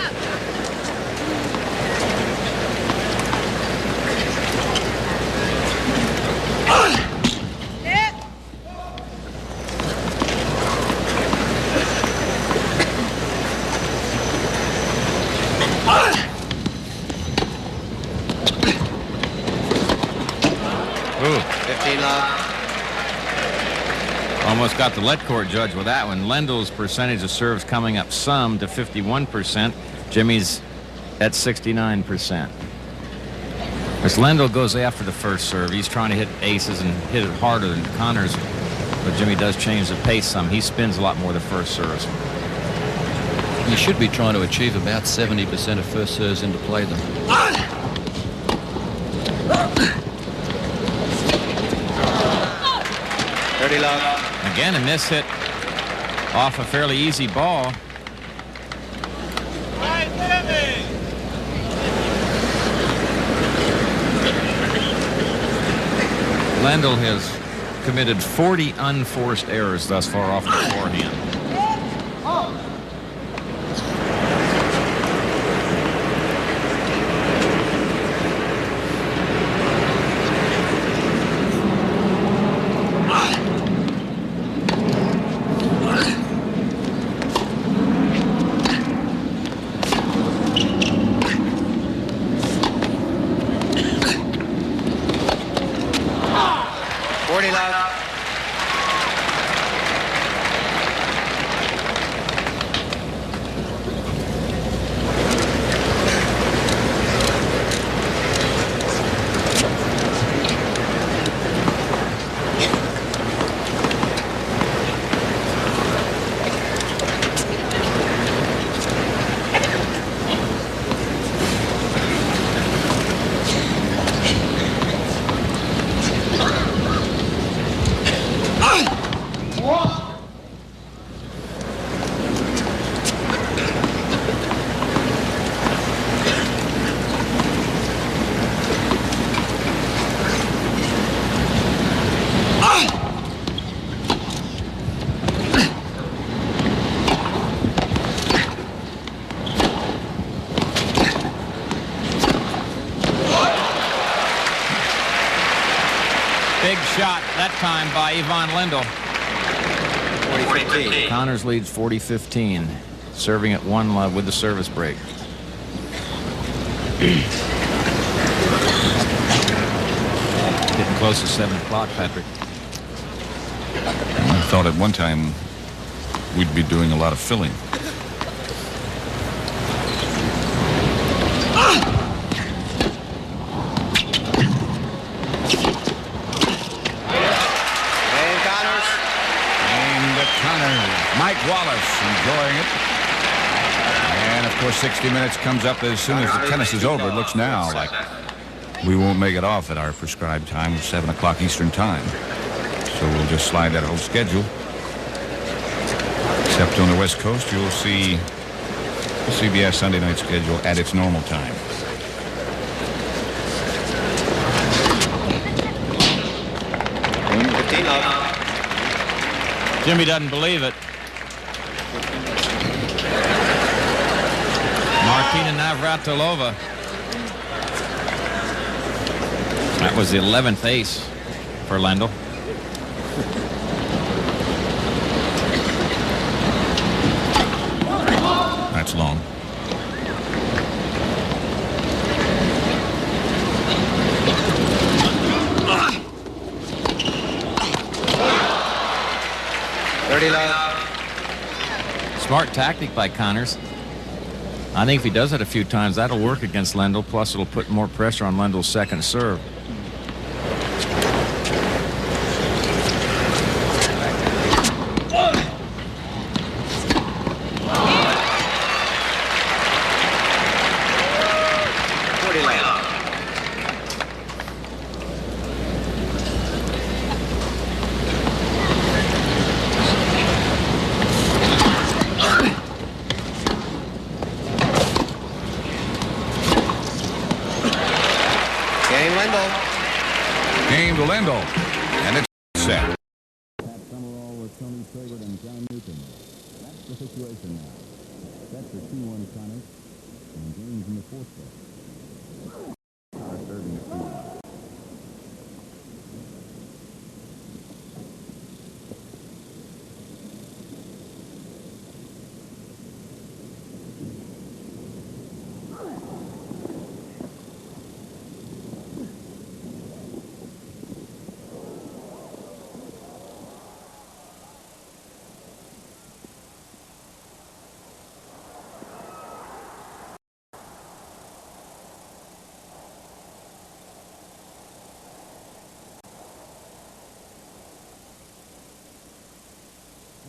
Almost got the let court judge with that one. Lendl's percentage of serves coming up some to 51%. Jimmy's at 69%. As Lendl goes after the first serve, he's trying to hit aces and hit it harder than Connors. But Jimmy does change the pace some. He spins a lot more the first serves. You should be trying to achieve about 70% of first serves into play them. Dirty love. Again, a miss hit off a fairly easy ball. Lendl has committed 40 unforced errors thus far off the forehand. Big shot that time by Ivan Lendl. 40-15. Connors leads 40-15, serving at 1-love with the service break. Getting close to 7 o'clock, Patrick. I thought at one time we'd be doing a lot of filling. And Connors Connors. Mike Wallace enjoying it. And, of course, 60 minutes comes up as soon as the tennis is over. It looks now like we won't make it off at our prescribed time of 7 o'clock Eastern Time. So we'll just slide that whole schedule. Except on the West Coast, you'll see the CBS Sunday night schedule at its normal time. Jimmy doesn't believe it. Martina Navratilova. That was the 11th ace for Lendl. That's long. Smart tactic by Connors. I think if he does it a few times, that'll work against Lendl. Plus, it'll put more pressure on Lendl's second serve. Game to Lendl. And it's set. Pat Summerall with Tony Traybert and John Newton. That's the situation now. Sets are 2-1 Connors. And games in the fourth set. Are serving at 2-1.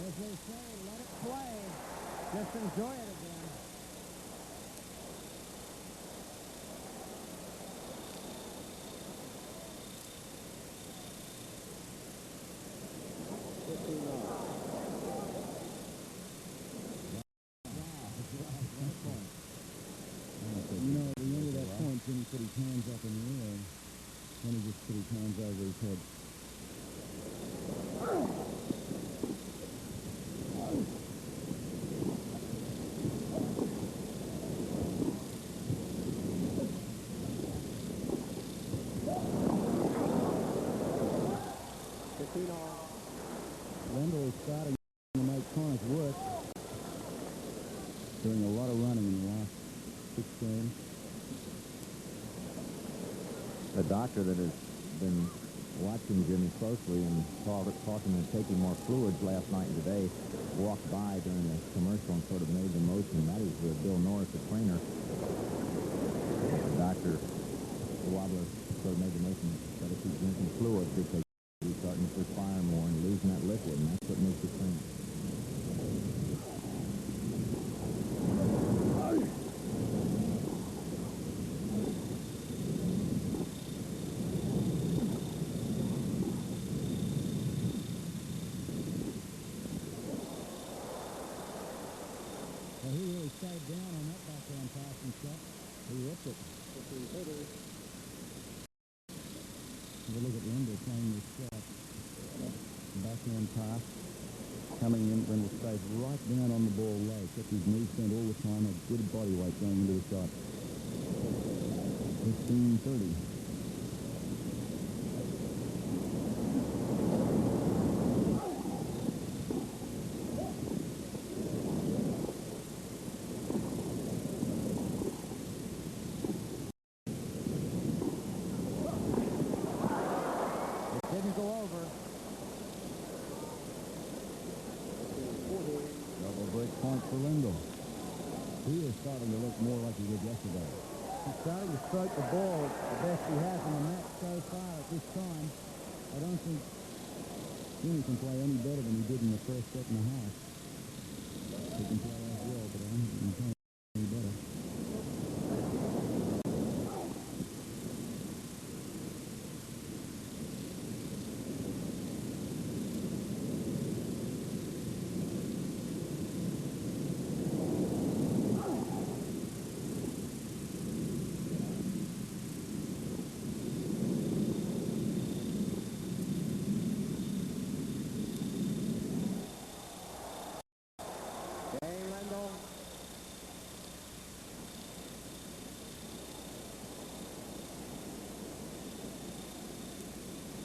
As they say, let it play. Just enjoy it again. You know, at the end of that point, Jimmy put his hands up in the air. Then he just put his hands over his head. Lendl is starting to make Connors work. Doing a lot of running in the last 6 games. The doctor that has been watching Jimmy closely and talking and taking more fluids last night and today walked by during the commercial and sort of made the motion. That is Bill Norris, the trainer. Dr. Wobbler sort of made the motion that if he's drinking fluids because he's starting to perspire more and losing that liquid, and that's what makes it clean. Well, he really stayed down on that backhand passing shot. He ripped it. Have a look at Lendl playing this shot. Backhand pass. Coming in, Lendl stays right down on the ball low. Kept his knees bent all the time. A good body weight going into the shot. 15-30. Didn't go over. Double break point for Lendl. He is starting to look more like he did yesterday. He's starting to stroke the ball the best he has in the match so far at this time. I don't think Jimmy can play any better than he did in the first set and a half. He can play as well, but I don't think he can play any better.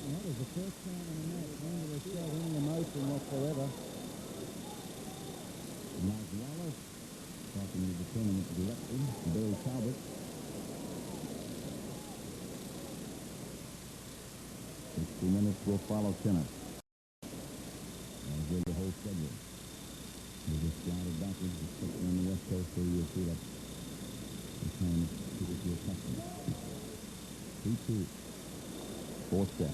That was the first time in the match Lendl has showed any emotion whatsoever. Mike Wallace talking to the tournament director, Bill Talbot. 60 minutes will follow tennis. I'll give the whole schedule. We'll just slide it backwards, especially on the West Coast, where you'll see that the time to get your custom. 3-2. Fourth set.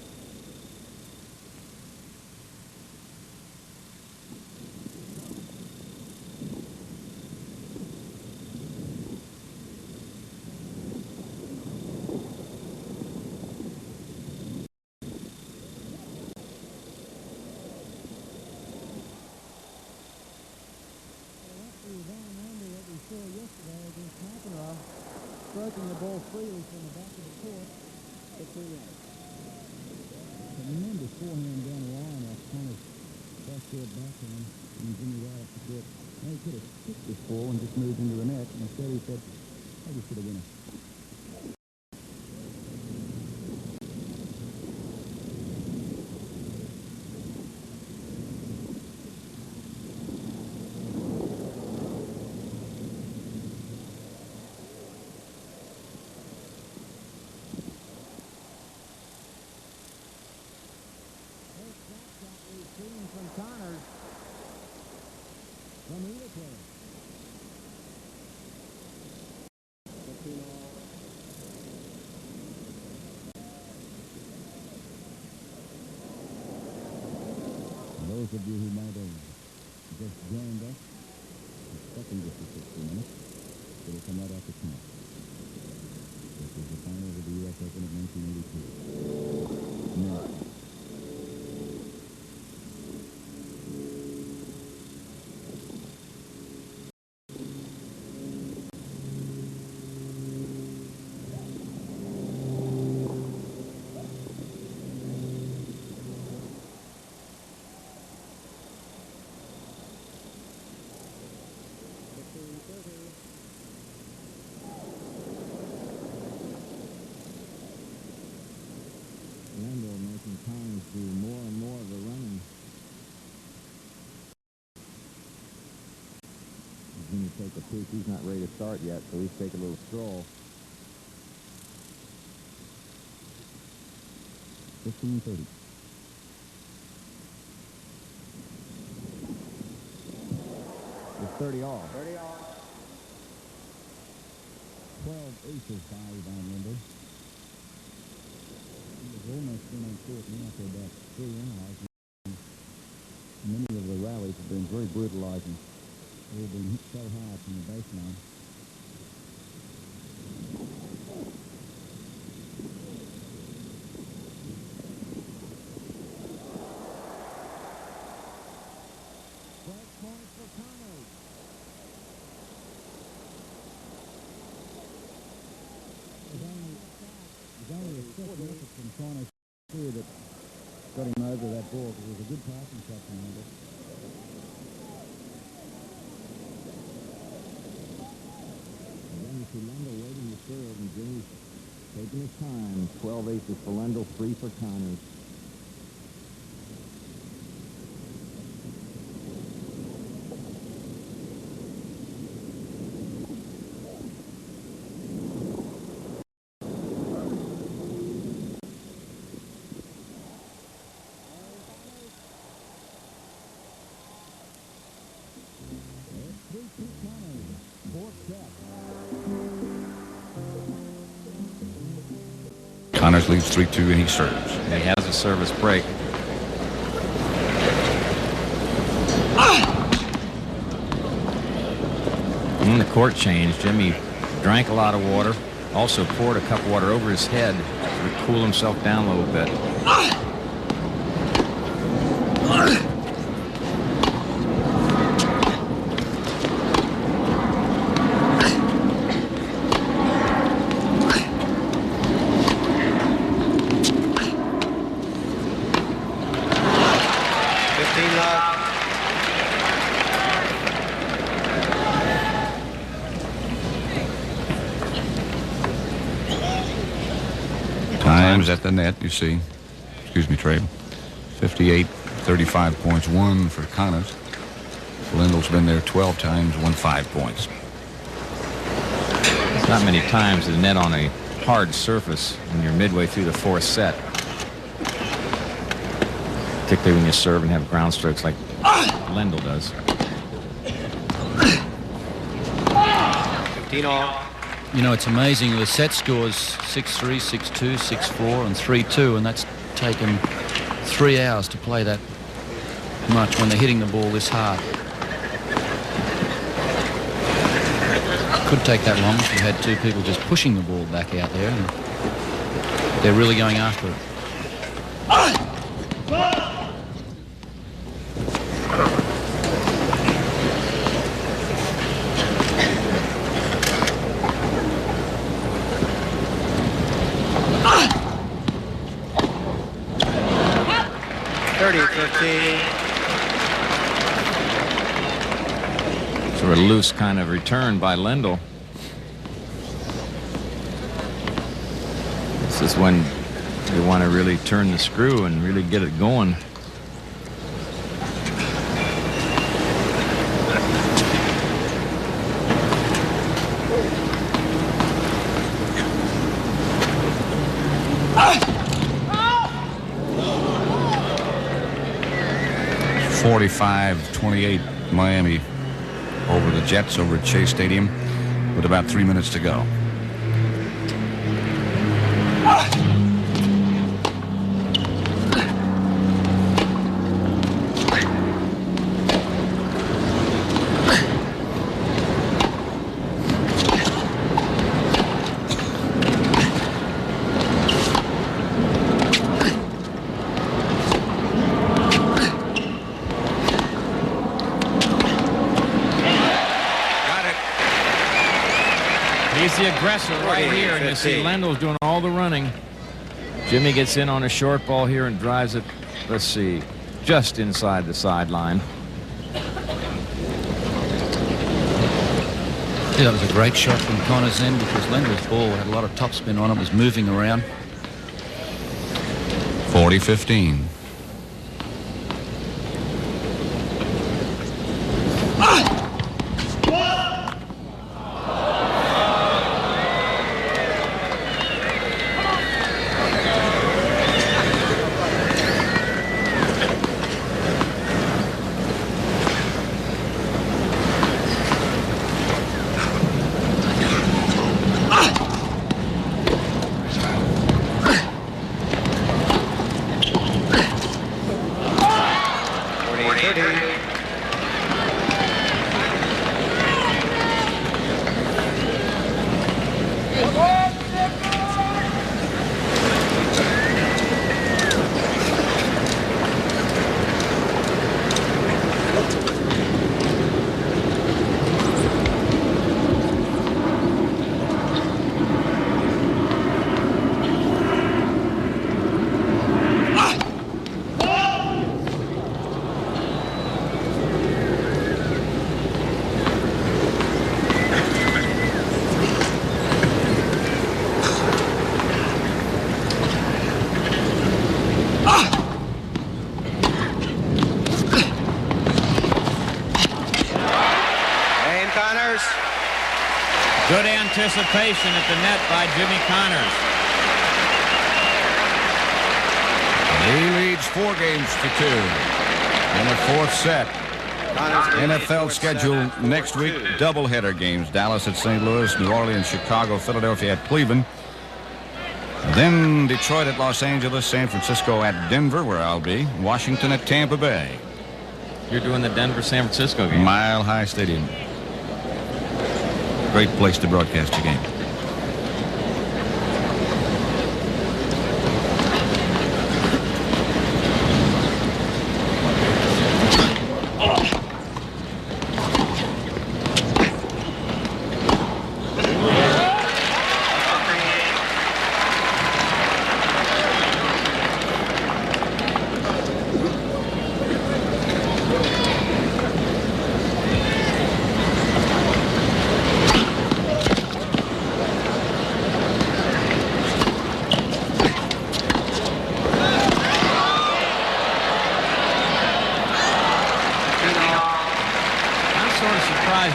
Stroking the ball freely from the back of the court for 3 out. Tremendous forehand down the line off Connor's cross-court backhand and Jimmy right up the court. Now he could have kicked this ball and just moved into the net, and instead he said, I just should have been a... From either player. Those of you who might have just joined us, expecting this for 60 minutes, it'll come right after 10. This is the finals of the U.S. Open of 1982. Now, Lendl making Connors do more and more of the running. He's going to take a peek. He's not ready to start yet, so he's taking a little stroll. 15-30. It's 30 all. 30 all. 12 aces by Ivan Lendl. Almost been on court now for about 3 hours. Many of the rallies have been very brutalizing. They've been hit so hard from the baseline. Break point for Connors. There's only a second effort from Connors here that got him over that ball, because it was a good passing shot from Lendl. Again, you see Lendl waiting to serve, and Jimmy's taking his time. 12 aces for Lendl, 3 for Connors. Connors leads 3-2, and he serves. He has a service break. The court change. Jimmy drank a lot of water. Also poured a cup of water over his head to cool himself down a little bit. Times at the net, you see. Excuse me, Trey. 58, 35.1 for Connors. Lindell's been there 12 times, won 5 points. It's not many times the net on a hard surface when you're midway through the fourth set. Particularly when you serve and have ground strokes like Lendl does. 15 all. You know, it's amazing. The set scores 6-3, 6-2, 6-4, and 3-2, and that's taken 3 hours to play that much when they're hitting the ball this hard. Could take that long if you had two people just pushing the ball back out there, and they're really going after it. Sort of loose kind of return by Lendl. This is when you want to really turn the screw and really get it going. It's 45-28 Miami over the Jets over at Chase Stadium with about 3 minutes to go. He's the aggressor right here, and you see Lendl's doing all the running. Jimmy gets in on a short ball here and drives it, let's see, just inside the sideline. Yeah, that was a great shot from Connors end because Lendl's ball had a lot of topspin on it, was moving around. 40-15. Good anticipation at the net by Jimmy Connors. He leads 4 games to 2 in the fourth set. NFL schedule next week, doubleheader games. Dallas at St. Louis, New Orleans, Chicago, Philadelphia at Cleveland. Then Detroit at Los Angeles, San Francisco at Denver, where I'll be, Washington at Tampa Bay. You're doing the Denver-San Francisco game. Mile High Stadium. Great place to broadcast your game.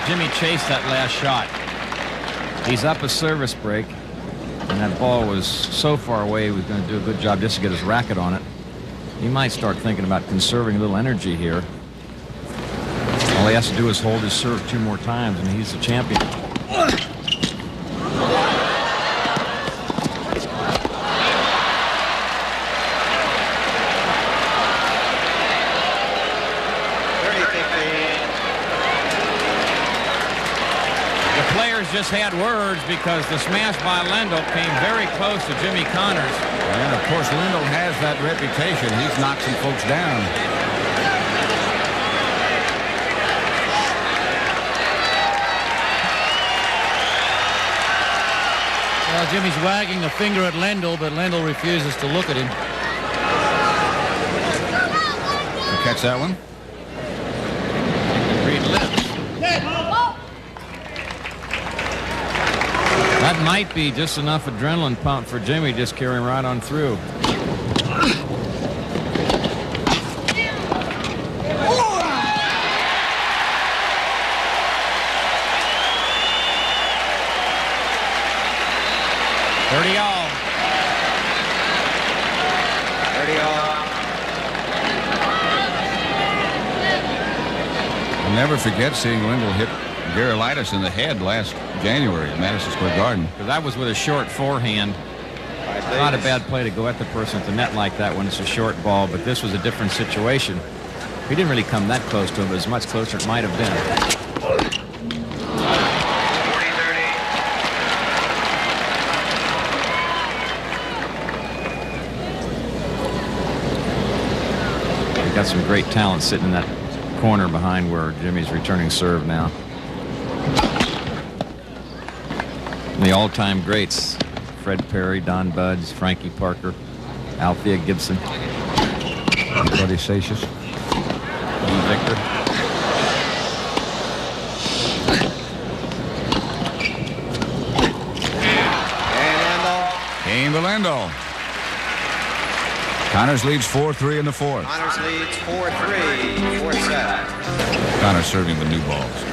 Jimmy chased that last shot. He's up a service break, and that ball was so far away he was going to do a good job just to get his racket on it. He might start thinking about conserving a little energy here. All he has to do is hold his serve 2 more times, and he's the champion. Just had words because the smash by Lendl came very close to Jimmy Connors. And of course, Lendl has that reputation. He's knocked some folks down. Well, Jimmy's wagging a finger at Lendl, but Lendl refuses to look at him. You catch that one? Read lips. That might be just enough adrenaline pump for Jimmy, just carrying right on through. I'll never forget seeing Lendl hit Gerulaitis in the head last January at Madison Square Garden. That was with a short forehand. Not a bad play to go at the person at the net like that when it's a short ball, but this was a different situation. He didn't really come that close to him, but as much closer it might have been. Got some great talent sitting in that corner behind where Jimmy's returning serve now. The all-time greats, Fred Perry, Don Budge, Frankie Parker, Althea Gibson, Buddy Satius, Lee Victor. Kane to Lendl. Connors leads 4-3 in the fourth. Connors leads 4-3, fourth set. Connors serving with new balls.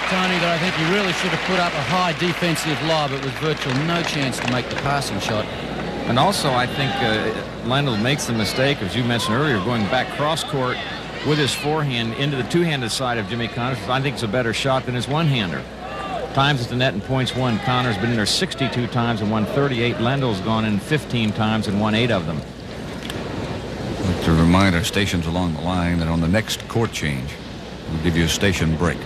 Tony, that I think he really should have put up a high defensive lob. It was virtually no chance to make the passing shot. And also, I think Lendl makes the mistake, as you mentioned earlier, going back cross-court with his forehand into the two-handed side of Jimmy Connors. I think it's a better shot than his one-hander. Times at the net and points won. Connors been in there 62 times and won 38. Lendl's gone in 15 times and won 8 of them. I'd like to remind our stations along the line that on the next court change, we'll give you a station break.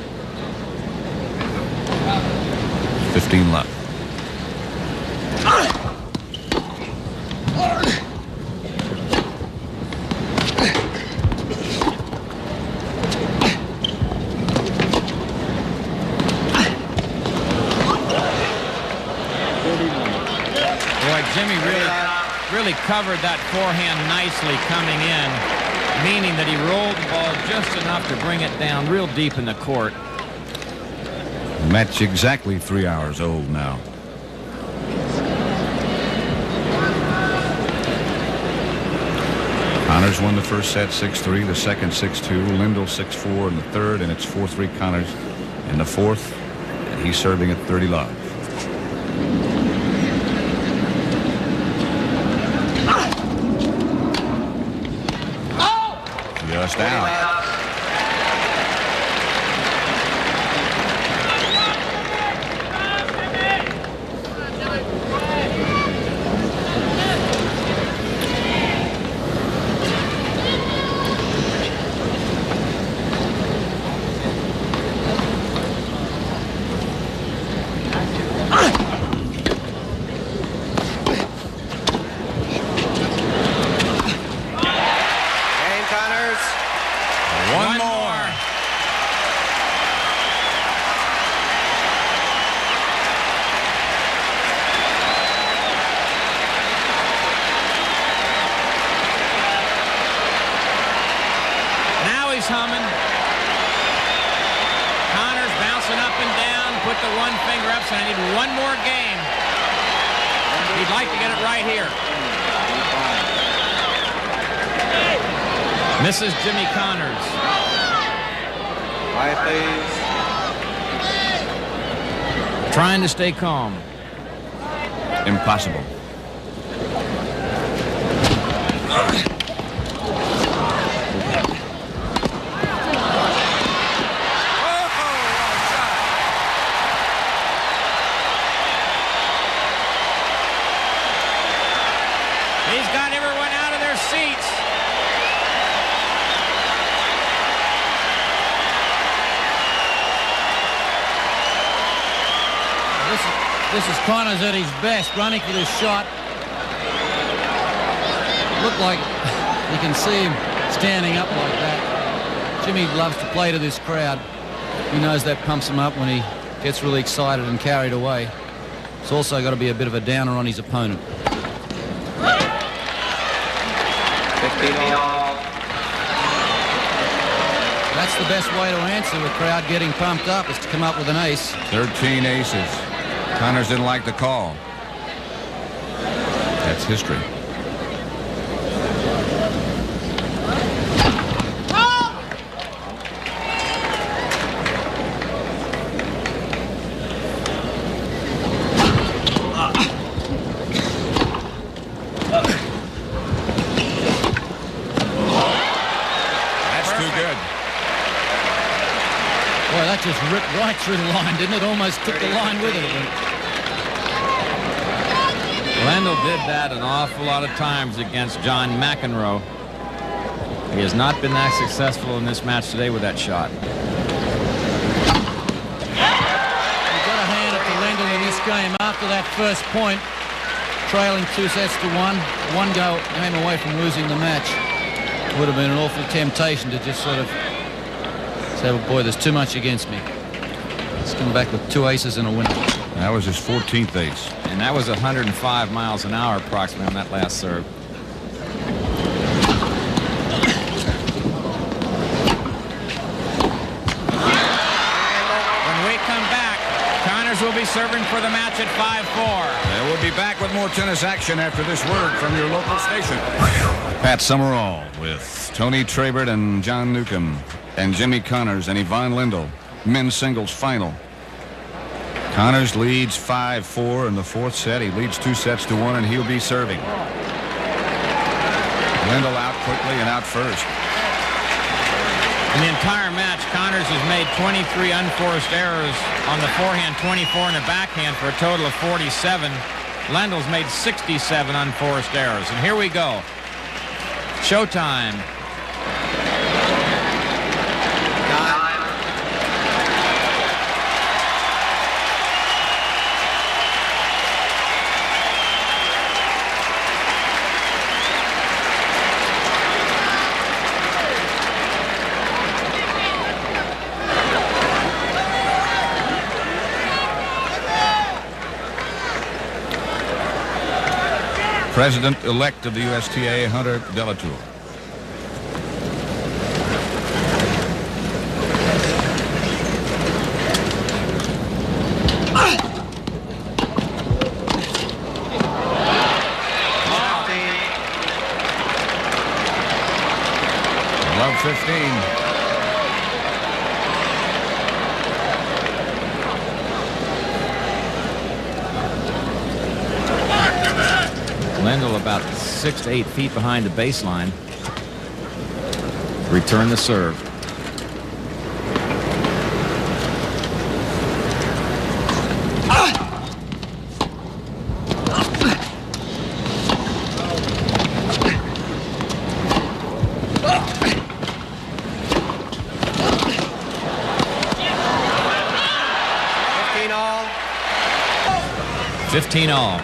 15 left. Jimmy really covered that forehand nicely coming in, meaning that he rolled the ball just enough to bring it down real deep in the court. Match exactly 3 hours old now. Connors won the first set 6-3, the second 6-2, Lendl 6-4 in the third, and it's 4-3 Connors in the fourth. And he's serving at 30 love. Just out. Humming. Connors bouncing up and down, put the one finger up, saying I need one more game. He'd like to get it right here. Misses Jimmy Connors. Quiet, please. Trying to stay calm. Impossible. This is Connors at his best, running for this shot. Looked like you can see him standing up like that. Jimmy loves to play to this crowd. He knows that pumps him up when he gets really excited and carried away. It's also got to be a bit of a downer on his opponent. 15 all. That's the best way to answer the crowd getting pumped up, is to come up with an ace. 13 aces. Connors didn't like the call. That's history. That's too good. Boy, that just ripped right through the line, didn't it? Almost took the line with it. Lendl did that an awful lot of times against John McEnroe. He has not been that successful in this match today with that shot. You've got to hand it to Lendl in this game after that first point, trailing 2-1. One go came away from losing the match. Would have been an awful temptation to just sort of say, well, boy, there's too much against me. Let's come back with 2 aces and a winner. That was his 14th ace. And that was 105 miles an hour approximately on that last serve. When we come back, Connors will be serving for the match at 5-4. And we'll be back with more tennis action after this word from your local station. Pat Summerall with Tony Trabert and John Newcomb and Jimmy Connors and Ivan Lendl. Men's singles final. Connors leads 5-4 in the fourth set. He leads 2-1, and he'll be serving. Lendl out quickly and out first. In the entire match, Connors has made 23 unforced errors on the forehand, 24 in the backhand for a total of 47. Lendl's made 67 unforced errors. And here we go. Showtime. President-elect of the USTA, Hunter Delatour. Love 15. Lendl about 6 to 8 feet behind the baseline. Return the serve. all. 15 all.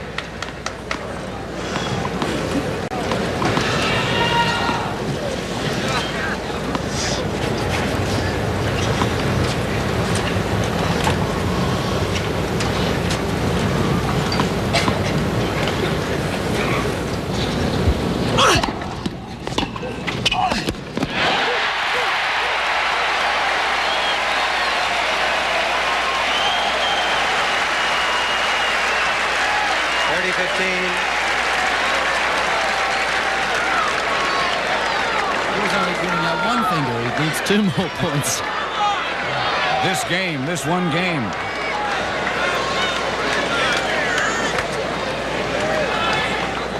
Two more points. This one game.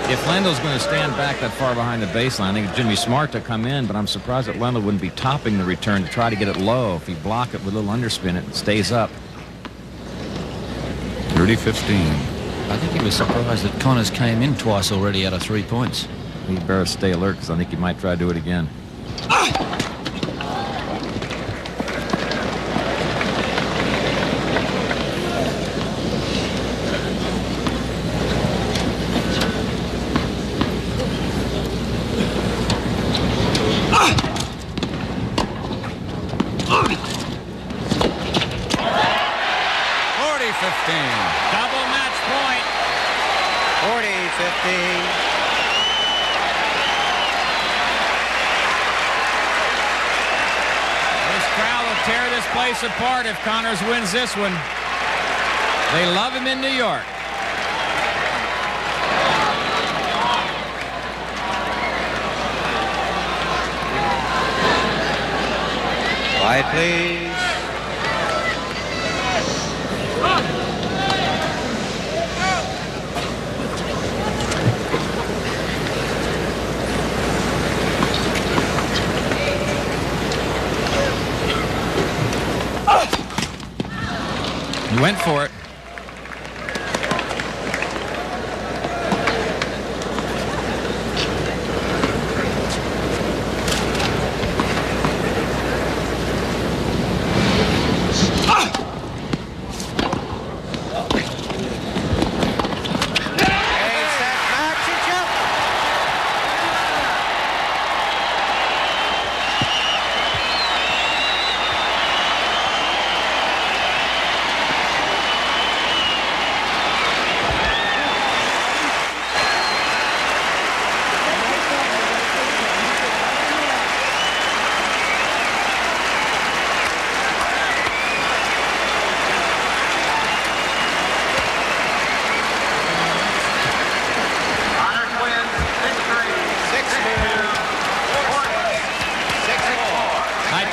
If Lendl's going to stand back that far behind the baseline, I think it's Jimmy Smart to come in, but I'm surprised that Lendl wouldn't be topping the return to try to get it low. If you block it with a little underspin, it stays up. 30-15. I think he was surprised that Connors came in twice already out of 3 points. He better stay alert because I think he might try to do it again. Double match point. 40-15. This crowd will tear this place apart if Connors wins this one. They love him in New York. Quiet, please. He went for it.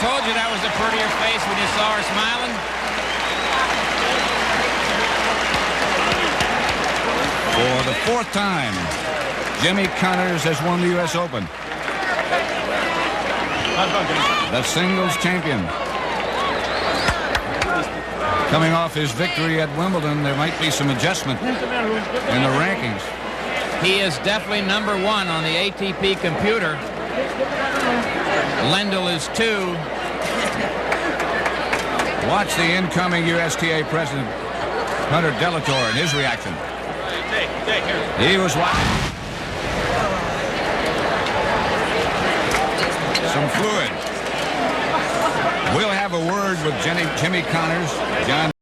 Told you that was a prettier face when you saw her smiling. For the 4th time, Jimmy Connors has won the U.S. Open. The singles champion. Coming off his victory at Wimbledon, there might be some adjustment in the rankings. He is definitely #1 on the ATP computer. Lendl is 2. Watch the incoming USTA president, Hunter Delatour, and his reaction. He was watching. Some fluid. We'll have a word with Jimmy Connors. John